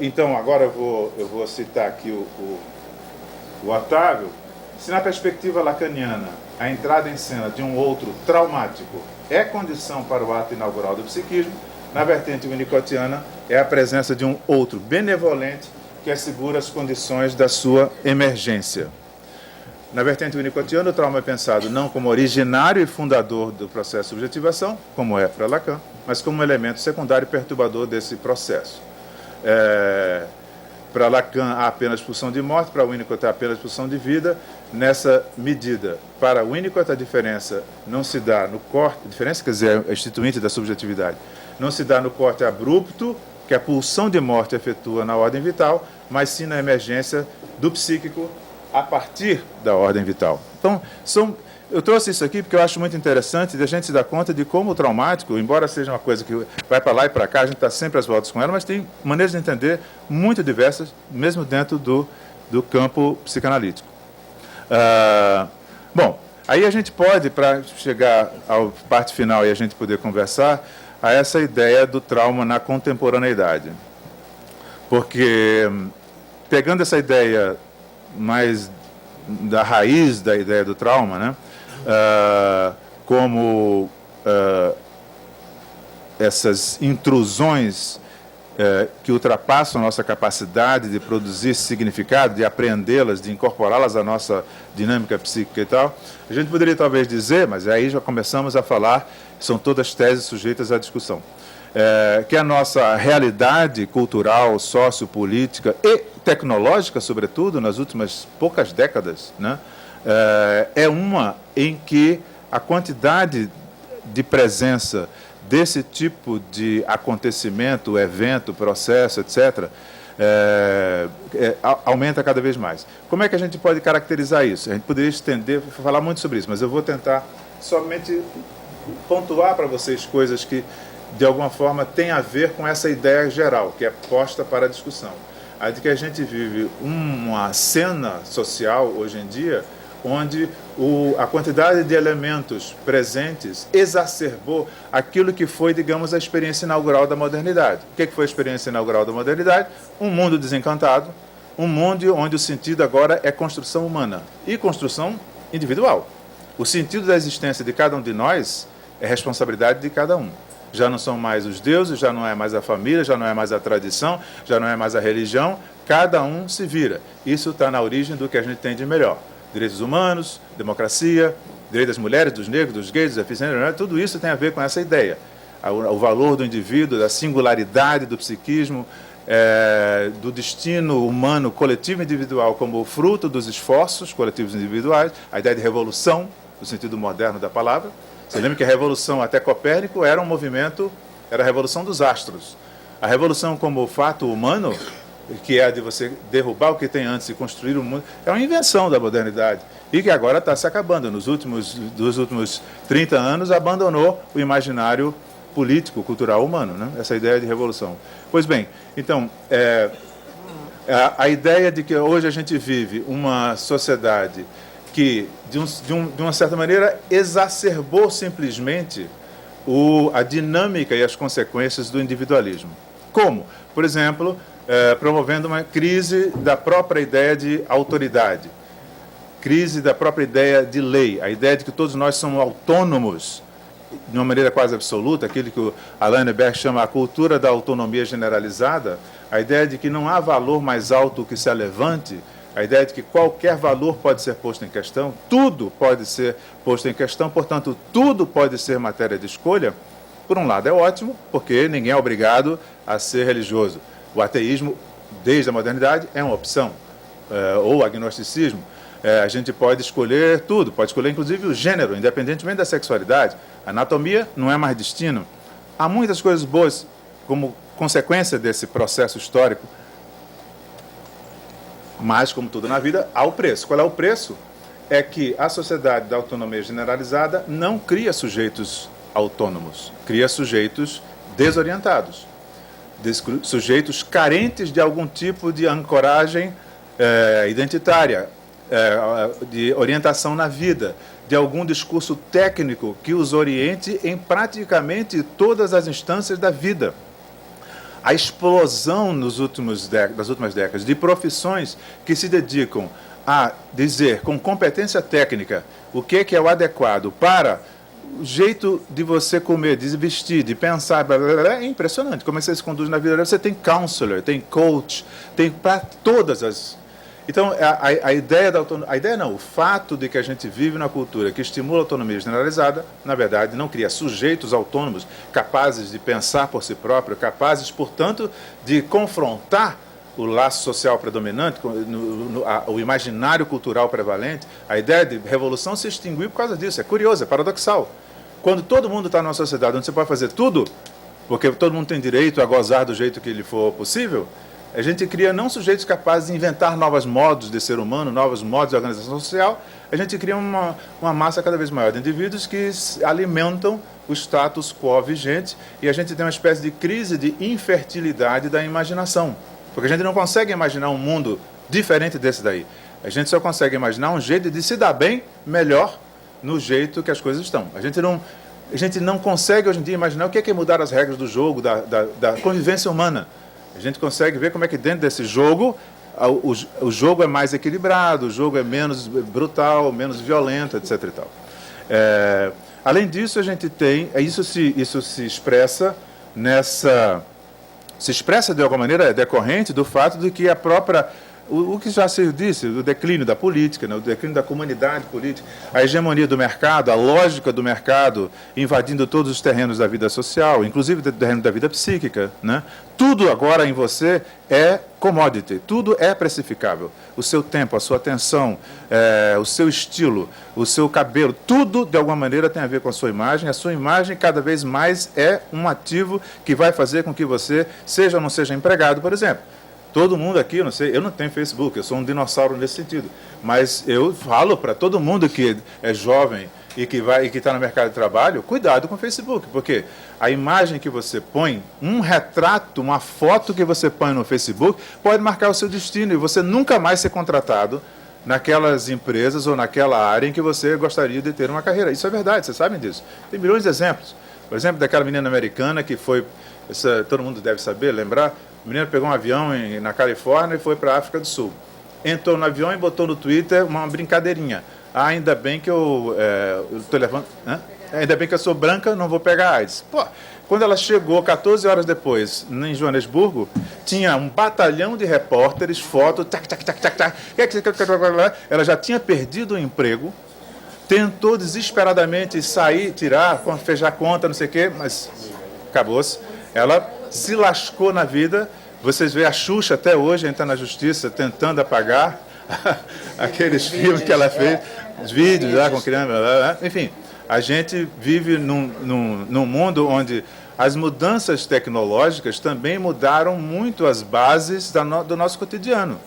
Então, agora eu vou citar aqui o Otávio. Se na perspectiva lacaniana a entrada em cena de um outro traumático é condição para o ato inaugural do psiquismo, na vertente winnicottiana é a presença de um outro benevolente que assegura as condições da sua emergência. Na vertente winnicottiana, o trauma é pensado não como originário e fundador do processo de subjetivação, como é para Lacan, mas como um elemento secundário e perturbador desse processo. Para Lacan, há apenas pulsão de morte, para Winnicott, há apenas pulsão de vida. Nessa medida, para Winnicott, a diferença não se dá no corte, a diferença, quer dizer, é instituinte da subjetividade, não se dá no corte abrupto, que a pulsão de morte efetua na ordem vital, mas sim na emergência do psíquico a partir da ordem vital. Então, eu trouxe isso aqui porque eu acho muito interessante de a gente se dar conta de como o traumático, embora seja uma coisa que vai para lá e para cá, a gente está sempre às voltas com ela, mas tem maneiras de entender muito diversas, mesmo dentro do campo psicanalítico. Bom, aí a gente pode, para chegar à parte final e a gente poder conversar, a essa ideia do trauma na contemporaneidade. Porque, pegando essa ideia mais da raiz da ideia do trauma, né? Como essas intrusões que ultrapassam a nossa capacidade de produzir significado, de apreendê-las, de incorporá-las à nossa dinâmica psíquica e tal, a gente poderia talvez dizer, mas aí já começamos a falar, são todas teses sujeitas à discussão, que a nossa realidade cultural, sociopolítica e tecnológica, sobretudo, nas últimas poucas décadas, né, é uma em que a quantidade de presença desse tipo de acontecimento, evento, processo, etc., aumenta cada vez mais. Como é que a gente pode caracterizar isso? A gente poderia estender, falar muito sobre isso, mas eu vou tentar somente pontuar para vocês coisas que, de alguma forma, têm a ver com essa ideia geral, que é posta para a discussão. A de que a gente vive uma cena social, hoje em dia, onde a quantidade de elementos presentes exacerbou aquilo que foi, digamos, a experiência inaugural da modernidade. O que foi a experiência inaugural da modernidade? Um mundo desencantado, um mundo onde o sentido agora é construção humana e construção individual. O sentido da existência de cada um de nós é responsabilidade de cada um. Já não são mais os deuses, já não é mais a família, já não é mais a tradição, já não é mais a religião, cada um se vira. Isso está na origem do que a gente tem de melhor. Direitos humanos, democracia, direitos das mulheres, dos negros, dos gays, dos deficientes, tudo isso tem a ver com essa ideia. O valor do indivíduo, da singularidade do psiquismo, do destino humano coletivo e individual como fruto dos esforços coletivos individuais, a ideia de revolução, no sentido moderno da palavra. Você lembra que a revolução até Copérnico era um movimento, era a revolução dos astros. A revolução como fato humano que é a de você derrubar o que tem antes e construir o mundo, é uma invenção da modernidade e que agora está se acabando. Dos últimos 30 anos, abandonou o imaginário político, cultural, humano, né? Essa ideia de revolução. Pois bem, então, a ideia de que hoje a gente vive uma sociedade que, de uma certa maneira, exacerbou simplesmente a dinâmica e as consequências do individualismo. Como? Por exemplo, promovendo uma crise da própria ideia de autoridade, crise da própria ideia de lei, a ideia de que todos nós somos autônomos de uma maneira quase absoluta, aquilo que o Alain Nebert chama a cultura da autonomia generalizada, a ideia de que não há valor mais alto que se levante, a ideia de que qualquer valor pode ser posto em questão, tudo pode ser posto em questão, portanto, tudo pode ser matéria de escolha. Por um lado é ótimo, porque ninguém é obrigado a ser religioso. O ateísmo, desde a modernidade, é uma opção, ou o agnosticismo. A gente pode escolher tudo, pode escolher inclusive o gênero, independentemente da sexualidade. A anatomia não é mais destino. Há muitas coisas boas como consequência desse processo histórico, mas, como tudo na vida, há o preço. Qual é o preço? É que a sociedade da autonomia generalizada não cria sujeitos autônomos, cria sujeitos desorientados, sujeitos carentes de algum tipo de ancoragem identitária, de orientação na vida, de algum discurso técnico que os oriente em praticamente todas as instâncias da vida. A explosão das últimas décadas de profissões que se dedicam a dizer com competência técnica o que é o adequado para o jeito de você comer, de vestir, de pensar, blá, blá, blá, é impressionante como você se conduz na vida. Você tem counselor, tem coach, tem para todas as... Então, a ideia da autonomia, a ideia não, o fato de que a gente vive na cultura que estimula a autonomia generalizada, na verdade, não cria sujeitos autônomos capazes de pensar por si próprio, capazes, portanto, de confrontar o laço social predominante, o imaginário cultural prevalente. A ideia de revolução se extinguiu por causa disso. É curioso, é paradoxal. Quando todo mundo está numa sociedade onde você pode fazer tudo, porque todo mundo tem direito a gozar do jeito que lhe for possível, a gente cria não sujeitos capazes de inventar novos modos de ser humano, novos modos de organização social, a gente cria uma massa cada vez maior de indivíduos que alimentam o status quo vigente e a gente tem uma espécie de crise de infertilidade da imaginação, porque a gente não consegue imaginar um mundo diferente desse daí. A gente só consegue imaginar um jeito de se dar bem melhor no jeito que as coisas estão. A gente não consegue hoje em dia imaginar o que é mudar as regras do jogo, da convivência humana. A gente consegue ver como é que dentro desse jogo, o jogo é mais equilibrado, o jogo é menos brutal, menos violento, etc. E tal. Além disso, a gente tem... Isso se expressa se expressa de alguma maneira decorrente do fato de que a própria... O que já se disse, o declínio da política, né, o declínio da comunidade política, a hegemonia do mercado, a lógica do mercado invadindo todos os terrenos da vida social, inclusive o terreno da vida psíquica, né? Tudo agora em você é commodity, tudo é precificável. O seu tempo, a sua atenção, o seu estilo, o seu cabelo, tudo de alguma maneira tem a ver com a sua imagem. A sua imagem cada vez mais é um ativo que vai fazer com que você seja ou não seja empregado, por exemplo. Todo mundo aqui, eu não sei, eu não tenho Facebook, eu sou um dinossauro nesse sentido, mas eu falo para todo mundo que é jovem e que está no mercado de trabalho, cuidado com o Facebook, porque a imagem que você põe, um retrato, uma foto que você põe no Facebook, pode marcar o seu destino e você nunca mais ser contratado naquelas empresas ou naquela área em que você gostaria de ter uma carreira. Isso é verdade, vocês sabem disso. Tem milhões de exemplos. Por exemplo, daquela menina americana que foi, todo mundo deve saber, lembrar, a menina pegou um avião na Califórnia e foi para a África do Sul. Entrou no avião e botou no Twitter uma brincadeirinha. Ainda bem que eu estou levando... Ainda bem que eu sou branca, não vou pegar AIDS. Pô, quando ela chegou, 14 horas depois, em Joanesburgo, tinha um batalhão de repórteres, fotos, ela já tinha perdido o emprego, tentou desesperadamente sair, tirar, fechar conta, não sei o quê, mas acabou-se. Ela se lascou na vida. Vocês veem a Xuxa até hoje entrar na justiça tentando apagar aqueles filmes que ela fez, os vídeos lá com criança, enfim. A gente vive num mundo onde as mudanças tecnológicas também mudaram muito as bases do nosso cotidiano.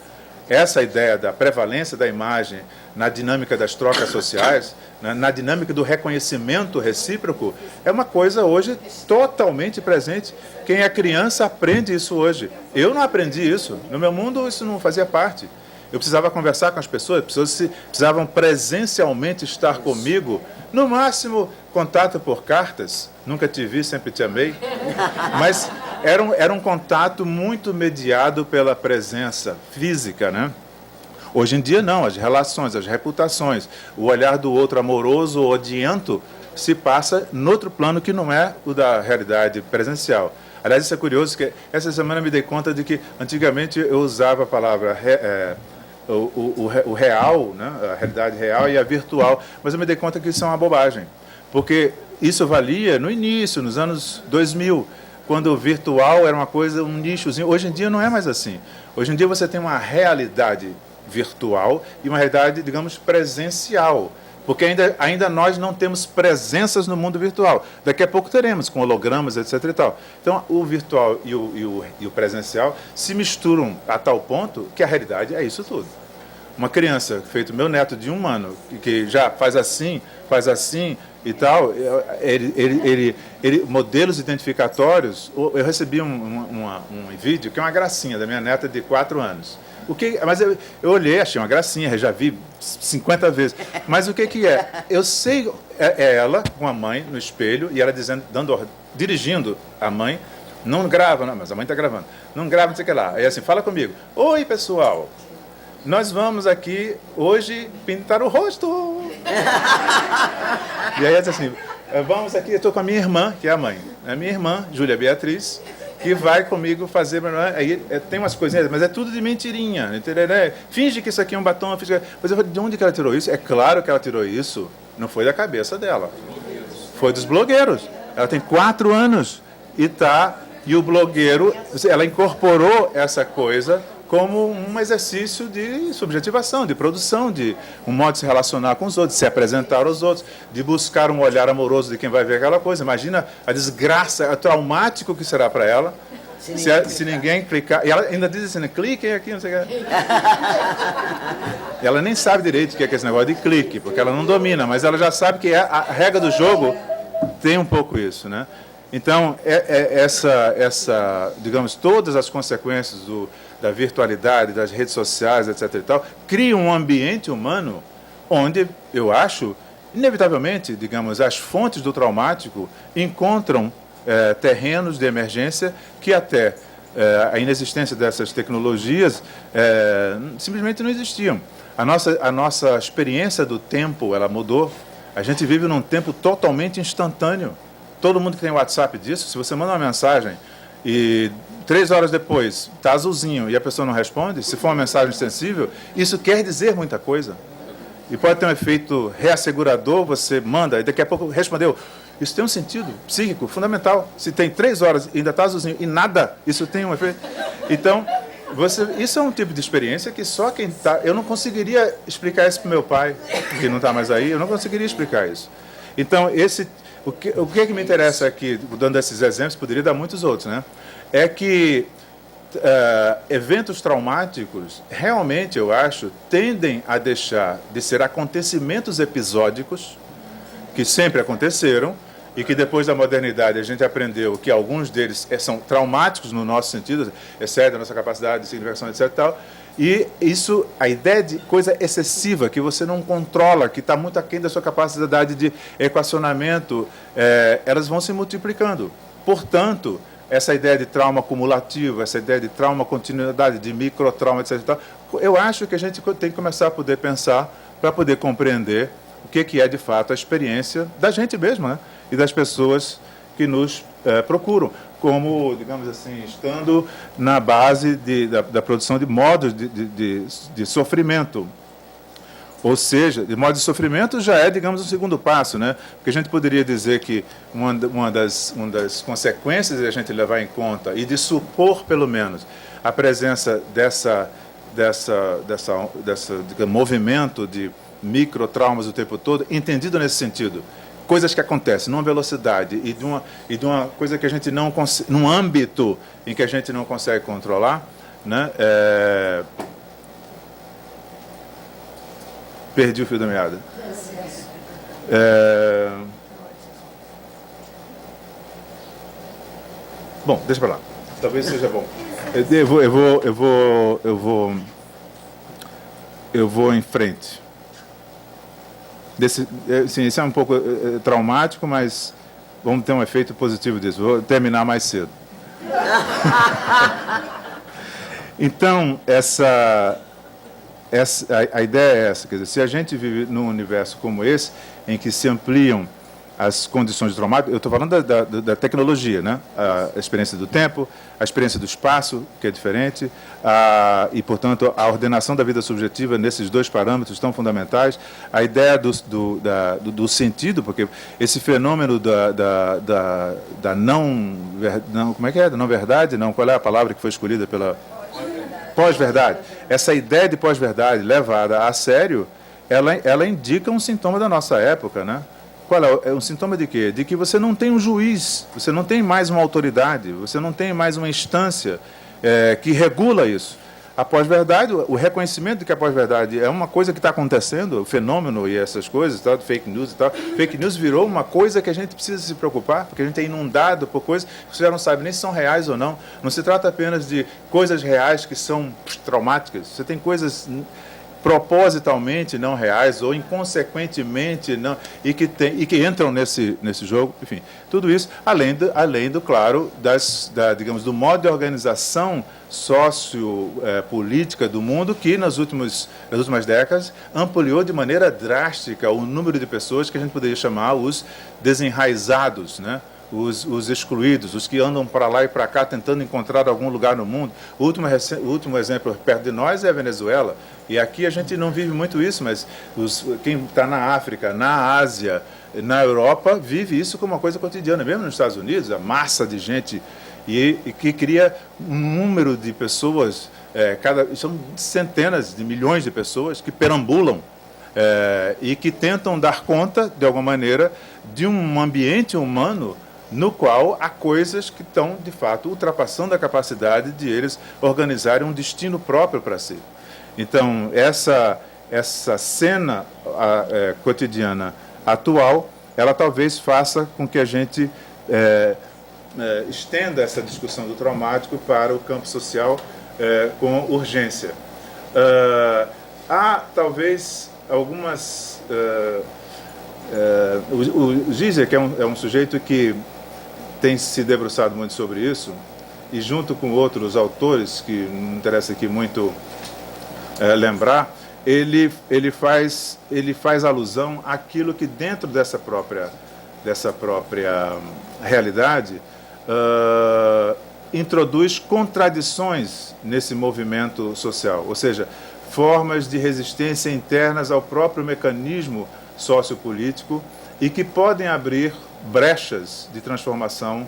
Essa ideia da prevalência da imagem na dinâmica das trocas sociais, na dinâmica do reconhecimento recíproco, é uma coisa hoje totalmente presente. Quem é criança aprende isso hoje. Eu não aprendi isso. No meu mundo, isso não fazia parte. Eu precisava conversar com as pessoas precisavam presencialmente estar comigo. No máximo, contato por cartas. Nunca te vi, sempre te amei. Mas era um contato muito mediado pela presença física, né? Hoje em dia, não. As relações, as reputações, o olhar do outro amoroso ou odiento se passa no outro plano que não é o da realidade presencial. Aliás, isso é curioso, que essa semana eu me dei conta de que antigamente eu usava a palavra o real, né, a realidade real e a virtual, mas eu me dei conta que isso é uma bobagem, porque isso valia no início, nos anos 2000, quando o virtual era uma coisa, um nichozinho. Hoje em dia não é mais assim. Hoje em dia você tem uma realidade virtual e uma realidade, digamos, presencial, porque ainda nós não temos presenças no mundo virtual. Daqui a pouco teremos, com hologramas, etc. e tal. Então, o virtual e o presencial se misturam a tal ponto que a realidade é isso tudo. Uma criança, feito meu neto de 1 ano, que já faz assim e tal, modelos identificatórios. Eu recebi um vídeo que é uma gracinha da minha neta de 4 anos. Mas eu olhei, achei uma gracinha, já vi 50 vezes. Mas o que é? Eu sei, é ela com a mãe no espelho e ela dirigindo a mãe. Não grava, não, mas a mãe está gravando. Não grava, não sei o que lá. Aí assim, fala comigo. Oi, pessoal. Nós vamos aqui hoje pintar o rosto. E aí assim, vamos aqui, eu estou com a minha irmã, que é a mãe. A minha irmã, Júlia Beatriz, que vai comigo fazer. Aí tem umas coisinhas, mas é tudo de mentirinha. Finge que isso aqui é um batom. Mas de onde que ela tirou isso? É claro que ela tirou isso, não foi da cabeça dela. Foi dos blogueiros. Ela tem 4 anos e o blogueiro, ela incorporou essa coisa como um exercício de subjetivação, de produção, de um modo de se relacionar com os outros, de se apresentar aos outros, de buscar um olhar amoroso de quem vai ver aquela coisa. Imagina a desgraça, o traumático que será para ela se ninguém clicar. E ela ainda diz assim, cliquem aqui, não sei o que. E ela nem sabe direito o que é esse negócio de clique, porque ela não domina, mas ela já sabe que a regra do jogo tem um pouco isso, né? Então, digamos, todas as consequências da virtualidade, das redes sociais, etc. e tal, criam um ambiente humano onde, eu acho, inevitavelmente, digamos, as fontes do traumático encontram terrenos de emergência que até a inexistência dessas tecnologias simplesmente não existiam. A nossa experiência do tempo, ela mudou. A gente vive num tempo totalmente instantâneo. Todo mundo que tem WhatsApp disso, se você manda uma mensagem e 3 horas depois está azulzinho e a pessoa não responde, se for uma mensagem sensível, isso quer dizer muita coisa. E pode ter um efeito reassegurador, você manda e daqui a pouco respondeu. Isso tem um sentido psíquico fundamental. Se tem 3 horas e ainda está azulzinho e nada, isso tem um efeito. Então, isso é um tipo de experiência que só quem está... Eu não conseguiria explicar isso para o meu pai, que não está mais aí, eu não conseguiria explicar isso. Então, o que me interessa aqui, dando esses exemplos, poderia dar muitos outros, né? É que eventos traumáticos, realmente, eu acho, tendem a deixar de ser acontecimentos episódicos, que sempre aconteceram, e que depois da modernidade a gente aprendeu que alguns deles são traumáticos no nosso sentido, excedem a nossa capacidade de significação, etc. Tal, e isso, a ideia de coisa excessiva, que você não controla, que está muito aquém da sua capacidade de equacionamento, elas vão se multiplicando. Portanto, essa ideia de trauma acumulativo, essa ideia de trauma continuidade, de microtrauma, etc. Tal, eu acho que a gente tem que começar a poder pensar para poder compreender o que é de fato a experiência da gente mesmo, né? E das pessoas que nos procuram, como, digamos assim, estando na base da produção de modos de sofrimento. Ou seja, de modo de sofrimento já é, digamos, um segundo passo, né? Porque a gente poderia dizer que uma das consequências de a gente levar em conta e de supor, pelo menos, a presença dessa movimento de microtraumas o tempo todo, entendido nesse sentido, coisas que acontecem numa velocidade e de uma coisa que a gente não consegue, num âmbito em que a gente não consegue controlar, né? Perdi o fio da meada. Bom, deixa para lá. Talvez seja bom. Eu vou em frente. Sim, isso é um pouco traumático, mas vamos ter um efeito positivo disso. Vou terminar mais cedo. Então, a ideia é essa, quer dizer, se a gente vive num universo como esse, em que se ampliam as condições traumáticas, eu estou falando da tecnologia, né? A experiência do tempo, a experiência do espaço, que é diferente, e, portanto, a ordenação da vida subjetiva nesses dois parâmetros tão fundamentais, a ideia do sentido, porque esse fenômeno da não, como é que é? Da não verdade? Não, qual é a palavra que foi escolhida pela... Pós-verdade. Essa ideia de pós-verdade levada a sério, ela indica um sintoma da nossa época, né? Qual é? É um sintoma de quê? De que você não tem um juiz, você não tem mais uma autoridade, você não tem mais uma instância que regula isso. A pós-verdade, o reconhecimento de que a pós-verdade é uma coisa que está acontecendo, o fenômeno e essas coisas, tal, fake news e tal. Fake news virou uma coisa que a gente precisa se preocupar, porque a gente é inundado por coisas que você já não sabe nem se são reais ou não. Não se trata apenas de coisas reais que são traumáticas. Você tem coisas propositalmente não reais ou inconsequentemente não, e que entram nesse jogo, enfim, tudo isso além do claro digamos, do modo de organização sociopolítica do mundo, que nas últimas décadas ampliou de maneira drástica o número de pessoas que a gente poderia chamar os desenraizados, né? Os excluídos, os que andam para lá e para cá tentando encontrar algum lugar no mundo. O último exemplo perto de nós é a Venezuela. E aqui a gente não vive muito isso, mas quem está na África, na Ásia, na Europa, vive isso como uma coisa cotidiana. Mesmo nos Estados Unidos, a massa de gente e que cria um número de pessoas, são centenas de milhões de pessoas que perambulam e que tentam dar conta, de alguma maneira, de um ambiente humano no qual há coisas que estão, de fato, ultrapassando a capacidade de eles organizarem um destino próprio para si. Então, essa cena cotidiana atual, ela talvez faça com que a gente estenda essa discussão do traumático para o campo social com urgência. Há, talvez, algumas... o Zizek é um sujeito que tem se debruçado muito sobre isso, e junto com outros autores, que não interessa aqui muito lembrar, ele faz alusão àquilo que dentro dessa própria realidade introduz contradições nesse movimento social, ou seja, formas de resistência internas ao próprio mecanismo sociopolítico e que podem abrir brechas de transformação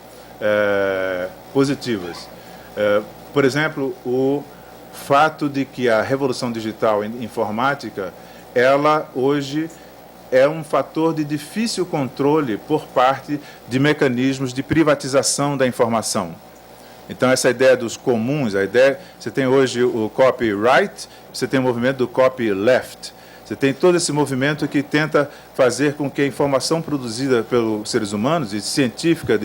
positivas. Por exemplo, o fato de que a revolução digital informática, ela hoje é um fator de difícil controle por parte de mecanismos de privatização da informação. Então, essa ideia dos comuns, você tem hoje o copyright, você tem o movimento do copyleft. Você tem todo esse movimento que tenta fazer com que a informação produzida pelos seres humanos, e científica,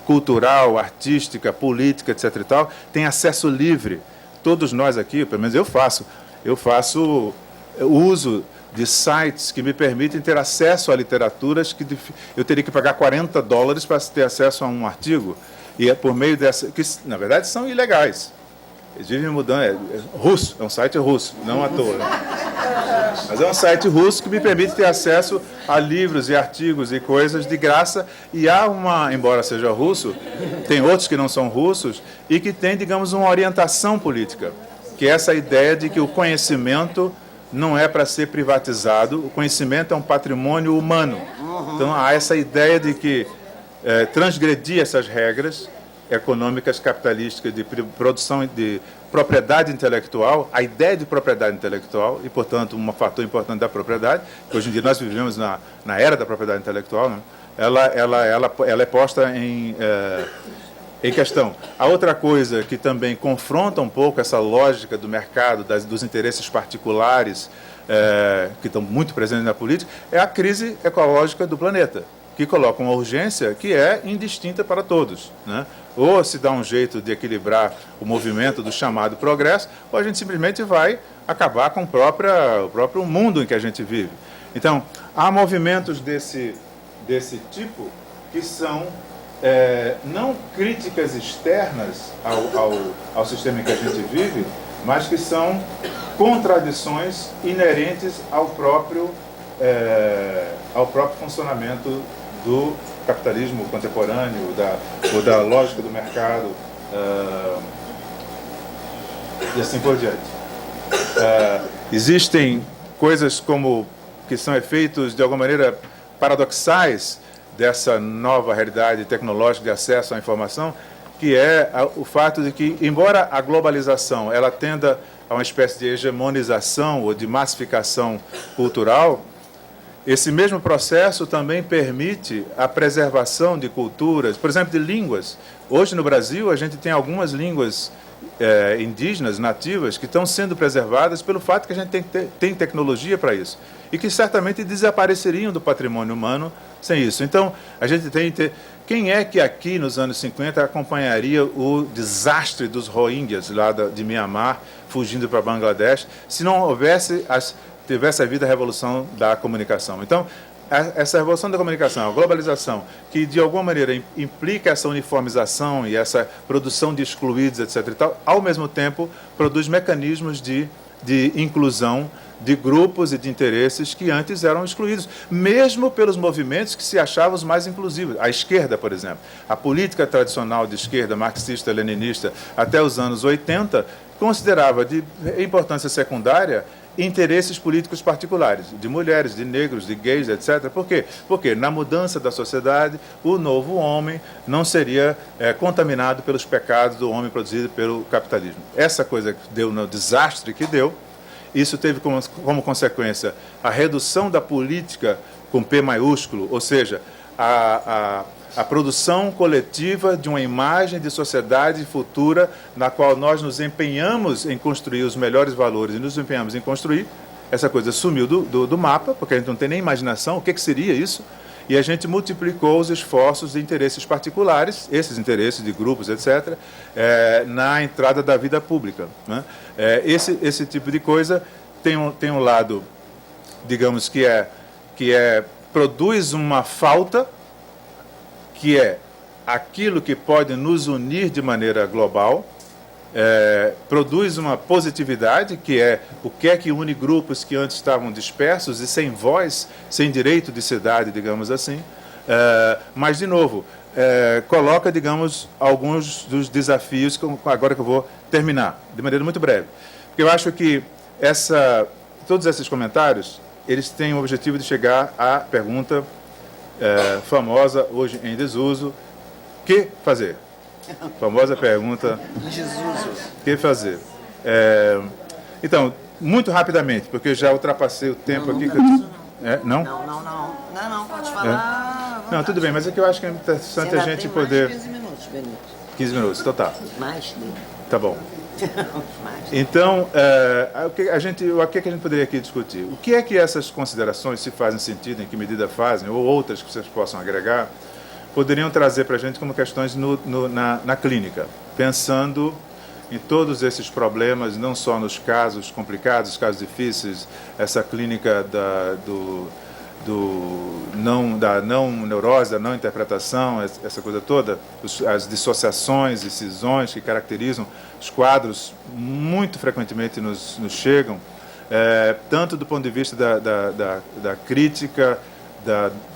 cultural, artística, política, etc. e tal, tenha acesso livre. Todos nós aqui, pelo menos eu faço uso de sites que me permitem ter acesso a literaturas que eu teria que pagar $40 para ter acesso a um artigo. E é por meio dessa, que na verdade são ilegais. Eles vivem mudando, russo, é um site russo, não à toa. Mas é um site russo que me permite ter acesso a livros e artigos e coisas de graça. E há embora seja russo, tem outros que não são russos e que tem, digamos, uma orientação política, que é essa ideia de que o conhecimento não é para ser privatizado, o conhecimento é um patrimônio humano. Então há essa ideia de que transgredir essas regras econômicas, capitalísticas, de produção, de propriedade intelectual, a ideia de propriedade intelectual, e, portanto, um fator importante da propriedade, que hoje em dia nós vivemos na era da propriedade intelectual, né? ela é posta em questão. A outra coisa que também confronta um pouco essa lógica do mercado, dos interesses particulares, que estão muito presentes na política, é a crise ecológica do planeta, que coloca uma urgência que é indistinta para todos, né? Ou se dá um jeito de equilibrar o movimento do chamado progresso, ou a gente simplesmente vai acabar com o próprio mundo em que a gente vive. Então, há movimentos desse tipo que são não críticas externas ao sistema em que a gente vive, mas que são contradições inerentes ao próprio funcionamento do capitalismo contemporâneo, ou da lógica do mercado, e assim por diante. Existem coisas que são efeitos, de alguma maneira, paradoxais dessa nova realidade tecnológica de acesso à informação, que é o fato de que, embora a globalização ela tenda a uma espécie de hegemonização ou de massificação cultural, esse mesmo processo também permite a preservação de culturas, por exemplo, de línguas. Hoje, no Brasil, a gente tem algumas línguas indígenas, nativas, que estão sendo preservadas pelo fato que a gente tem tecnologia para isso, e que certamente desapareceriam do patrimônio humano sem isso. Então, a gente quem é que aqui, nos anos 50, acompanharia o desastre dos Rohingyas, lá de Mianmar, fugindo para Bangladesh, se não tivesse havido a revolução da comunicação? Então, essa revolução da comunicação, a globalização, que de alguma maneira implica essa uniformização e essa produção de excluídos, etc. e tal, ao mesmo tempo produz mecanismos de inclusão de grupos e de interesses que antes eram excluídos, mesmo pelos movimentos que se achavam os mais inclusivos. A esquerda, por exemplo, a política tradicional de esquerda, marxista-leninista, até os anos 80, considerava de importância secundária interesses políticos particulares, de mulheres, de negros, de gays, etc. Por quê? Porque na mudança da sociedade, o novo homem não seria contaminado pelos pecados do homem produzido pelo capitalismo. Essa coisa que deu no desastre que deu, isso teve como consequência a redução da política com P maiúsculo, ou seja, a produção coletiva de uma imagem de sociedade futura na qual nós nos empenhamos em construir os melhores valores e nos empenhamos em construir. Essa coisa sumiu do mapa, porque a gente não tem nem imaginação, o que seria isso? E a gente multiplicou os esforços de interesses particulares, esses interesses de grupos, etc., na entrada da vida pública, né? Esse tipo de coisa tem um lado, digamos, que produz uma falta, que é aquilo que pode nos unir de maneira global, produz uma positividade, que é o que é que une grupos que antes estavam dispersos e sem voz, sem direito de cidade, digamos assim, mas, de novo, coloca, digamos, alguns dos desafios, agora que eu vou terminar, de maneira muito breve. Porque eu acho que todos esses comentários, eles têm o objetivo de chegar à pergunta famosa, hoje em desuso: que fazer? Famosa pergunta: que fazer? Então, muito rapidamente, porque eu já ultrapassei o tempo aqui. Não? Não, pode falar. Não, tudo bem, mas é que eu acho que é interessante a gente poder. 15 minutos, Benito. 15 minutos, então tá. Mais? Tá bom. Então, o que a gente poderia aqui discutir? O que é que essas considerações, se fazem sentido, em que medida fazem, ou outras que vocês possam agregar, poderiam trazer para a gente como questões na clínica, pensando em todos esses problemas, não só nos casos complicados, casos difíceis, essa clínica da não neurose, da não interpretação, essa coisa toda, as dissociações e cisões que caracterizam os quadros, muito frequentemente nos chegam, tanto do ponto de vista da crítica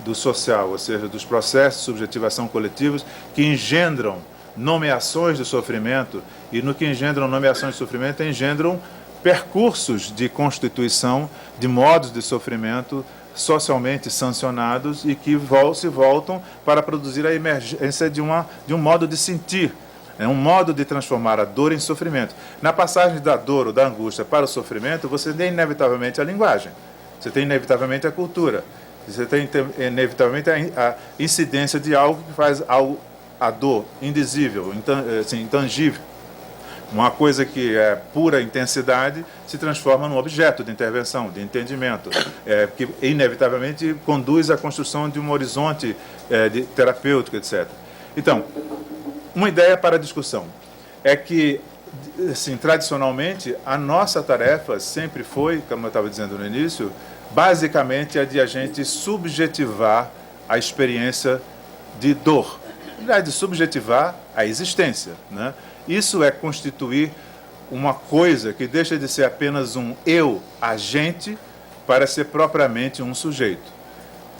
do social, ou seja, dos processos de subjetivação coletivos que engendram nomeações de sofrimento, e no que engendram nomeações de sofrimento, engendram percursos de constituição de modos de sofrimento socialmente sancionados e que se voltam para produzir a emergência de um modo de sentir É um modo de transformar a dor em sofrimento. Na passagem da dor ou da angústia para o sofrimento, você tem inevitavelmente a linguagem, você tem inevitavelmente a cultura, você tem inevitavelmente a incidência de algo que faz a dor indizível, assim, intangível. Uma coisa que é pura intensidade se transforma num objeto de intervenção, de entendimento, que inevitavelmente conduz à construção de um horizonte terapêutico, etc. Então, uma ideia para a discussão é que, assim, tradicionalmente, a nossa tarefa sempre foi, como eu estava dizendo no início, basicamente a de a gente subjetivar a experiência de dor, de subjetivar a existência, né? Isso é constituir uma coisa que deixa de ser apenas um eu agente para ser propriamente um sujeito.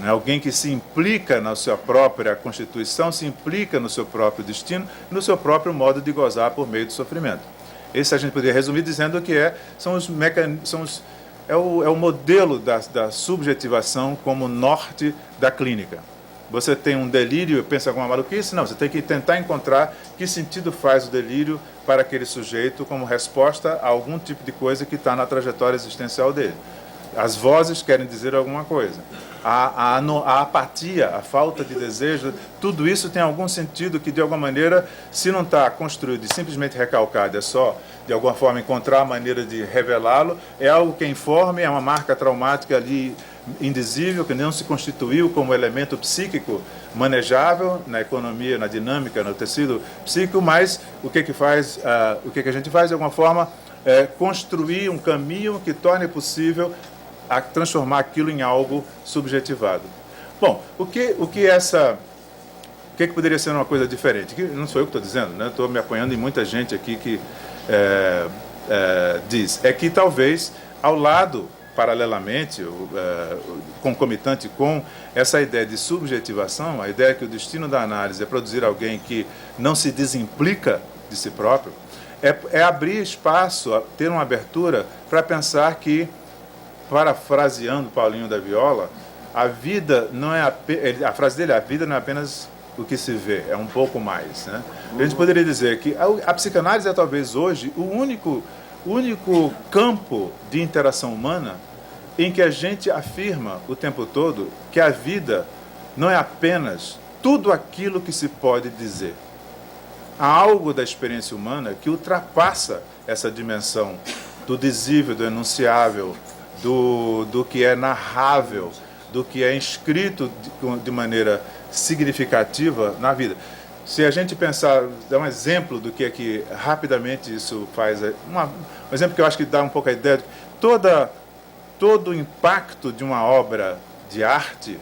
Alguém que se implica na sua própria constituição, se implica no seu próprio destino, no seu próprio modo de gozar por meio do sofrimento. Esse a gente poderia resumir dizendo que é o modelo da subjetivação como norte da clínica. Você tem um delírio e pensa alguma maluquice? Não, você tem que tentar encontrar que sentido faz o delírio para aquele sujeito como resposta a algum tipo de coisa que está na trajetória existencial dele. As vozes querem dizer alguma coisa. A apatia, a falta de desejo, tudo isso tem algum sentido que, de alguma maneira, se não está construído e simplesmente recalcado, é só, de alguma forma, encontrar a maneira de revelá-lo, é algo que é informe, é uma marca traumática ali indizível, que não se constituiu como elemento psíquico manejável na economia, na dinâmica, no tecido psíquico, mas o que a gente faz, de alguma forma, é construir um caminho que torne possível a transformar aquilo em algo subjetivado. Bom, o que poderia ser uma coisa diferente? Que não sou eu que estou dizendo, né? Estou me apoiando em muita gente aqui que diz. É que talvez, ao lado, paralelamente, concomitante com essa ideia de subjetivação, a ideia que o destino da análise é produzir alguém que não se desimplica de si próprio, é abrir espaço, ter uma abertura para pensar que, parafraseando Paulinho da Viola, a vida não é a frase dele, a vida não é apenas o que se vê, é um pouco mais, né? A gente poderia dizer que a psicanálise é talvez hoje o único campo de interação humana em que a gente afirma o tempo todo que a vida não é apenas tudo aquilo que se pode dizer. Há algo da experiência humana que ultrapassa essa dimensão do dizível, do enunciável, do que é narrável, do que é inscrito de maneira significativa na vida. Se a gente pensar, dar um exemplo do que é que rapidamente isso faz, um exemplo que eu acho que dá um pouco a ideia de todo o impacto de uma obra de arte,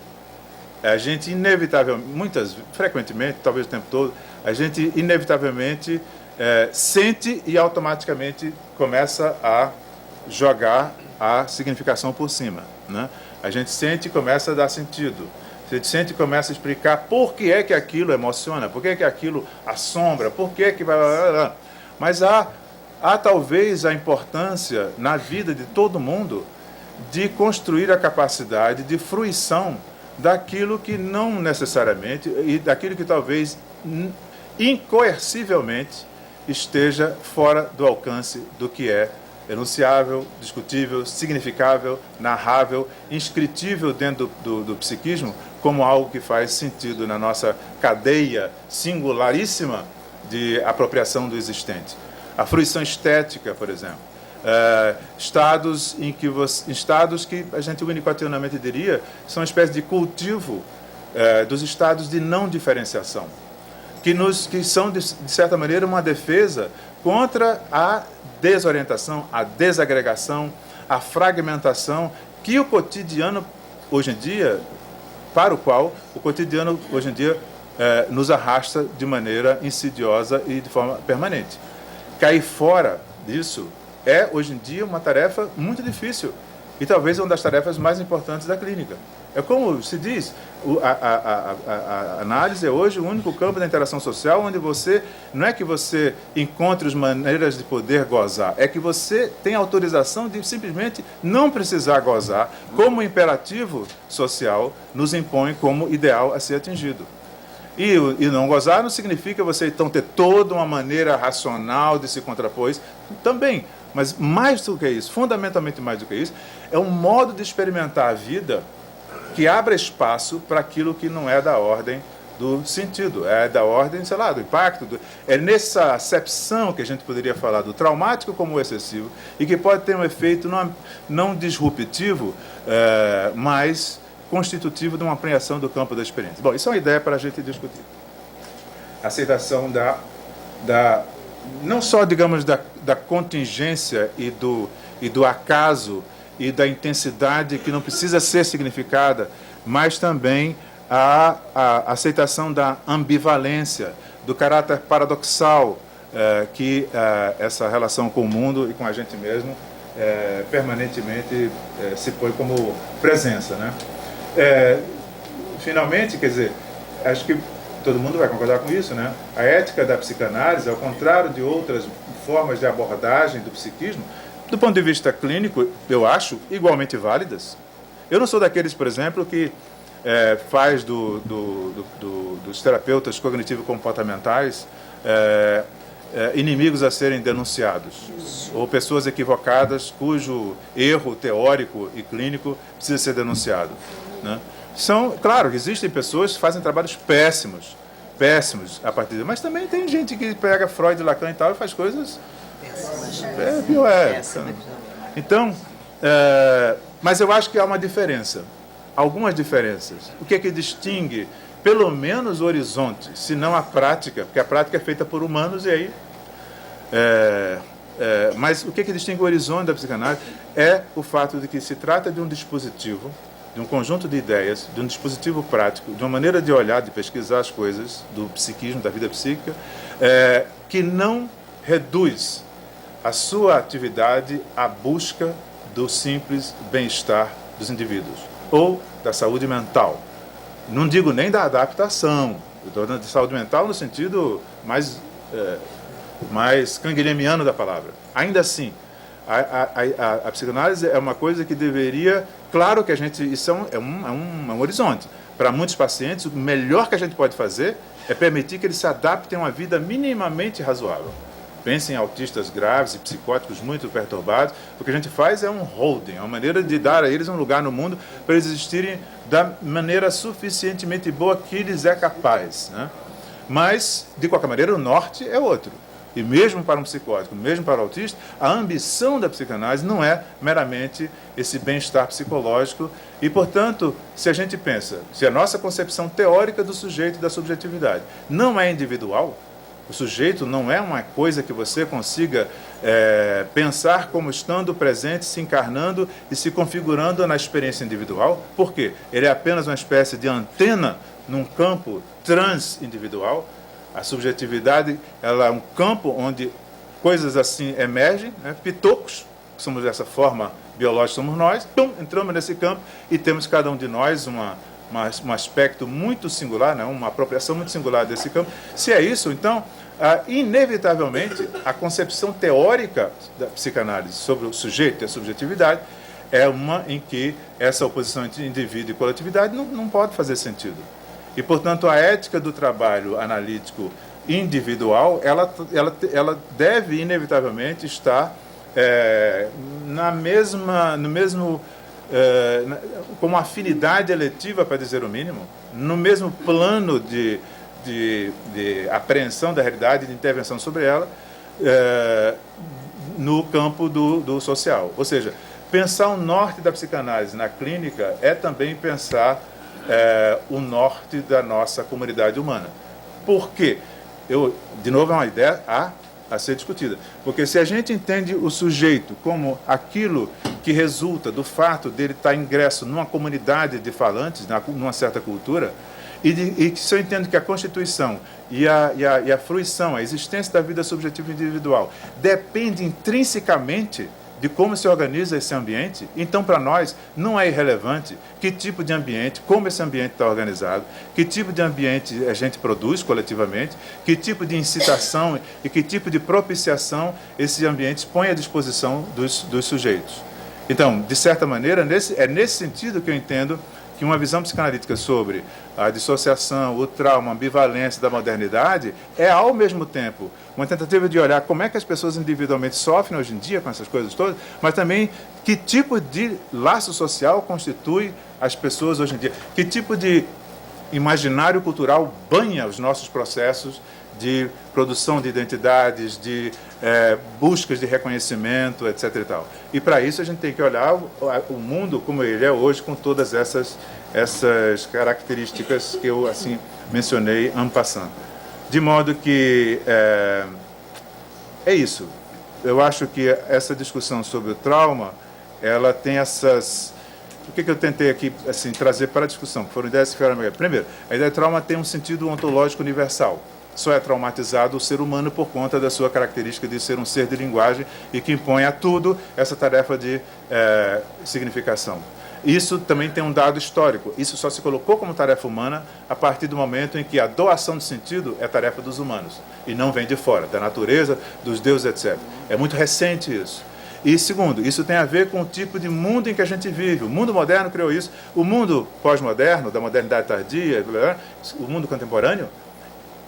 a gente inevitavelmente, frequentemente, talvez o tempo todo, a gente inevitavelmente sente e automaticamente começa a jogar a significação por cima, né? A gente sente e começa a dar sentido. A gente sente e começa a explicar por que é que aquilo emociona, por que é que aquilo assombra, por que é que vai... Mas há talvez a importância na vida de todo mundo de construir a capacidade de fruição daquilo que não necessariamente, e daquilo que talvez incoercivelmente esteja fora do alcance do que é enunciável, discutível, significável, narrável, inscritível dentro do psiquismo como algo que faz sentido na nossa cadeia singularíssima de apropriação do existente. A fruição estética, por exemplo. Estados que a gente winnicottianamente diria são uma espécie de cultivo dos estados de não diferenciação, que são, de certa maneira, uma defesa contra a desorientação, a desagregação, a fragmentação que o cotidiano hoje em dia, para o qual o cotidiano hoje em dia nos arrasta de maneira insidiosa e de forma permanente. Cair fora disso é, hoje em dia, uma tarefa muito difícil e talvez uma das tarefas mais importantes da clínica. É como se diz, a análise é hoje o único campo da interação social onde não é que você encontre as maneiras de poder gozar, é que você tem autorização de simplesmente não precisar gozar, como o imperativo social nos impõe como ideal a ser atingido. E não gozar não significa você, então, ter toda uma maneira racional de se contrapor isso. Também, mas mais do que isso, fundamentalmente mais do que isso, é um modo de experimentar a vida que abre espaço para aquilo que não é da ordem do sentido, é da ordem, sei lá, do impacto. É nessa acepção que a gente poderia falar do traumático como o excessivo e que pode ter um efeito não disruptivo, mas constitutivo de uma ampliação do campo da experiência. Bom, isso é uma ideia para a gente discutir. A aceitação não só, digamos, da contingência e do acaso e da intensidade que não precisa ser significada, mas também a aceitação da ambivalência, do caráter paradoxal que essa relação com o mundo e com a gente mesmo permanentemente se põe como presença, né? Finalmente, quer dizer, acho que todo mundo vai concordar com isso, né? A ética da psicanálise, ao contrário de outras formas de abordagem do psiquismo, do ponto de vista clínico, eu acho igualmente válidas. Eu não sou daqueles, por exemplo, que faz dos terapeutas cognitivo-comportamentais inimigos a serem denunciados, ou pessoas equivocadas cujo erro teórico e clínico precisa ser denunciado, né? Claro, existem pessoas que fazem trabalhos péssimos a partir disso, mas também tem gente que pega Freud, Lacan e tal e faz coisas péssimas. Então, mas eu acho que há uma diferença, algumas diferenças. O que é que distingue, pelo menos, o horizonte, se não a prática, porque a prática é feita por humanos e aí... mas o que é que distingue o horizonte da psicanálise é o fato de que se trata de um dispositivo, de um conjunto de ideias, de um dispositivo prático, de uma maneira de olhar, de pesquisar as coisas, do psiquismo, da vida psíquica, que não reduz a sua atividade à busca do simples bem-estar dos indivíduos, ou da saúde mental. Não digo nem da adaptação, estou falando de saúde mental no sentido mais canguilhemiano da palavra. Ainda assim, a psicanálise é uma coisa que deveria... Claro que a gente... Isso é um horizonte. Para muitos pacientes, o melhor que a gente pode fazer é permitir que eles se adaptem a uma vida minimamente razoável. Pensem em autistas graves e psicóticos muito perturbados. O que a gente faz é um holding, é uma maneira de dar a eles um lugar no mundo para eles existirem da maneira suficientemente boa que lhes é capaz, né? Mas, de qualquer maneira, o norte é outro. E mesmo para um psicótico, mesmo para o autista, a ambição da psicanálise não é meramente esse bem-estar psicológico. E, portanto, se a gente pensa, se a nossa concepção teórica do sujeito e da subjetividade não é individual, o sujeito não é uma coisa que você consiga pensar como estando presente, se encarnando e se configurando na experiência individual. Por quê? Ele é apenas uma espécie de antena num campo transindividual. A subjetividade, ela é um campo onde coisas assim emergem, né? Pitocos, que somos dessa forma biológica, somos nós, entramos nesse campo e temos cada um de nós um aspecto muito singular, né? Uma apropriação muito singular desse campo. Se é isso, então, inevitavelmente, a concepção teórica da psicanálise sobre o sujeito e a subjetividade é uma em que essa oposição entre indivíduo e coletividade não pode fazer sentido. E, portanto, a ética do trabalho analítico individual, ela deve, inevitavelmente, estar com uma afinidade eletiva, para dizer o mínimo, no mesmo plano de apreensão da realidade, de intervenção sobre ela, no campo do social. Ou seja, pensar o norte da psicanálise na clínica é também pensar o norte da nossa comunidade humana. Por quê? De novo, é uma ideia a ser discutida. Porque se a gente entende o sujeito como aquilo que resulta do fato dele estar ingresso numa comunidade de falantes, numa certa cultura, e se eu entendo que a Constituição e a fruição, a existência da vida subjetiva individual depende intrinsecamente de como se organiza esse ambiente, então para nós não é irrelevante que tipo de ambiente, como esse ambiente está organizado, que tipo de ambiente a gente produz coletivamente, que tipo de incitação e que tipo de propiciação esses ambientes põem à disposição dos sujeitos. Então, de certa maneira, é nesse sentido que eu entendo que uma visão psicanalítica sobre a dissociação, o trauma, a ambivalência da modernidade é, ao mesmo tempo, uma tentativa de olhar como é que as pessoas individualmente sofrem hoje em dia com essas coisas todas, mas também que tipo de laço social constitui as pessoas hoje em dia, que tipo de imaginário cultural banha os nossos processos de produção de identidades, de buscas de reconhecimento, etc. e tal. E para isso a gente tem que olhar o mundo como ele é hoje, com todas essas características que eu assim mencionei en passant. De modo que é isso. Eu acho que essa discussão sobre o trauma, ela tem essas... O que eu tentei aqui assim, trazer para a discussão? Foram ideias que ficaram... Primeiro, a ideia de trauma tem um sentido ontológico universal. Só é traumatizado o ser humano por conta da sua característica de ser um ser de linguagem e que impõe a tudo essa tarefa de significação. Isso também tem um dado histórico. Isso só se colocou como tarefa humana a partir do momento em que a doação de sentido é tarefa dos humanos e não vem de fora, da natureza, dos deuses, etc. É muito recente isso. E, segundo, isso tem a ver com o tipo de mundo em que a gente vive. O mundo moderno criou isso. O mundo pós-moderno, da modernidade tardia, o mundo contemporâneo,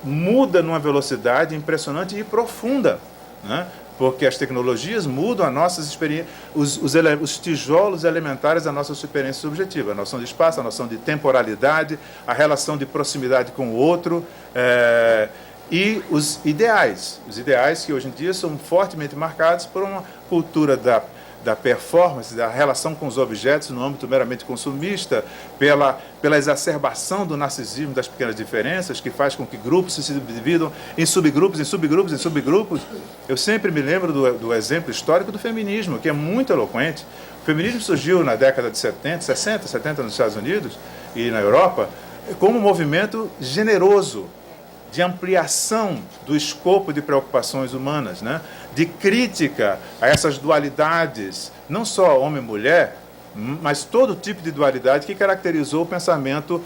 muda numa velocidade impressionante e profunda, né? Porque as tecnologias mudam as nossas experiências, os tijolos elementares da nossa experiência subjetiva, a noção de espaço, a noção de temporalidade, a relação de proximidade com o outro, e os ideais que hoje em dia são fortemente marcados por uma cultura da performance, da relação com os objetos no âmbito meramente consumista, pela exacerbação do narcisismo das pequenas diferenças, que faz com que grupos se subdividam em subgrupos, em subgrupos, em subgrupos. Eu sempre me lembro do exemplo histórico do feminismo, que é muito eloquente. O feminismo surgiu na década de 70 nos Estados Unidos e na Europa, como um movimento generoso, de ampliação do escopo de preocupações humanas, né? De crítica a essas dualidades, não só homem e mulher, mas todo tipo de dualidade que caracterizou o pensamento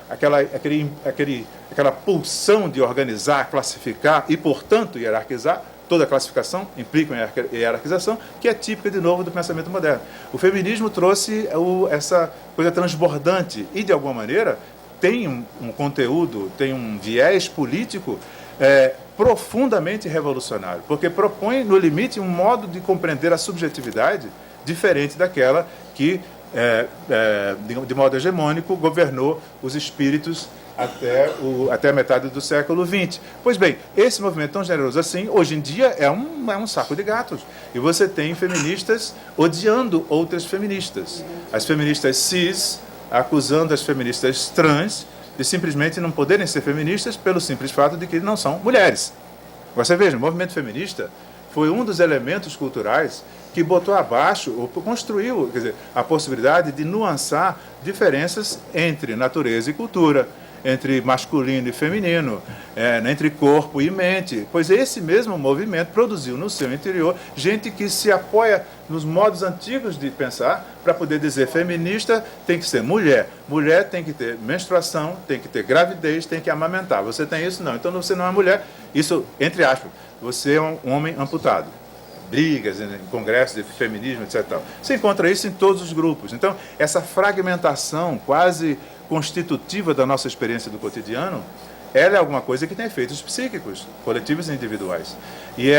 aquela pulsão de organizar, classificar e, portanto, hierarquizar. Toda classificação implica uma hierarquização, que é típica, de novo, do pensamento moderno. O feminismo trouxe essa coisa transbordante e, de alguma maneira, tem um conteúdo, tem um viés político profundamente revolucionário, porque propõe, no limite, um modo de compreender a subjetividade diferente daquela que, de modo hegemônico, governou os espíritos até a metade do século XX. Pois bem, esse movimento tão generoso assim, hoje em dia, é um saco de gatos. E você tem feministas odiando outras feministas. As feministas cis acusando as feministas trans de simplesmente não poderem ser feministas pelo simples fato de que não são mulheres. Você veja, o movimento feminista foi um dos elementos culturais que botou abaixo, ou construiu, quer dizer, a possibilidade de nuançar diferenças entre natureza e cultura, entre masculino e feminino, entre corpo e mente, pois esse mesmo movimento produziu no seu interior gente que se apoia nos modos antigos de pensar para poder dizer feminista tem que ser mulher, mulher tem que ter menstruação, tem que ter gravidez, tem que amamentar. Você tem isso? Não. Então você não é mulher, isso, entre aspas, você é um homem amputado. Brigas em congressos de feminismo, etc. Você encontra isso em todos os grupos. Então, essa fragmentação quase constitutiva da nossa experiência do cotidiano, ela é alguma coisa que tem efeitos psíquicos, coletivos e individuais. E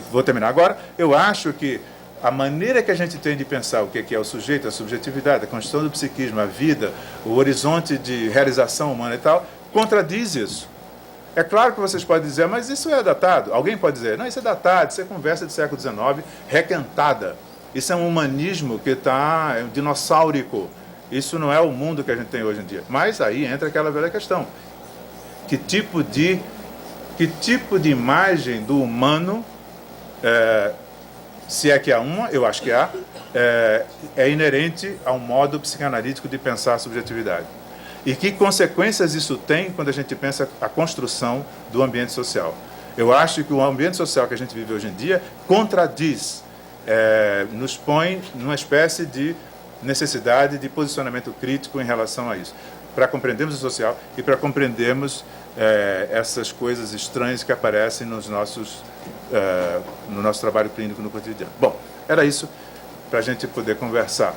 vou terminar agora, eu acho que a maneira que a gente tem de pensar o que é o sujeito, a subjetividade, a constituição do psiquismo, a vida, o horizonte de realização humana e tal, contradiz isso. É claro que vocês podem dizer, mas isso é datado. Alguém pode dizer, não, isso é datado, isso é conversa do século XIX, recantada. Isso é um humanismo que está dinossáurico. Isso não é o mundo que a gente tem hoje em dia. Mas aí entra aquela velha questão. Que tipo de imagem do humano, se é que há uma, eu acho que há, é inerente ao modo psicanalítico de pensar a subjetividade? E que consequências isso tem quando a gente pensa a construção do ambiente social? Eu acho que o ambiente social que a gente vive hoje em dia contradiz, nos põe numa espécie de necessidade de posicionamento crítico em relação a isso, para compreendermos o social e para compreendermos essas coisas estranhas que aparecem no nosso trabalho clínico no cotidiano. Bom, era isso para a gente poder conversar.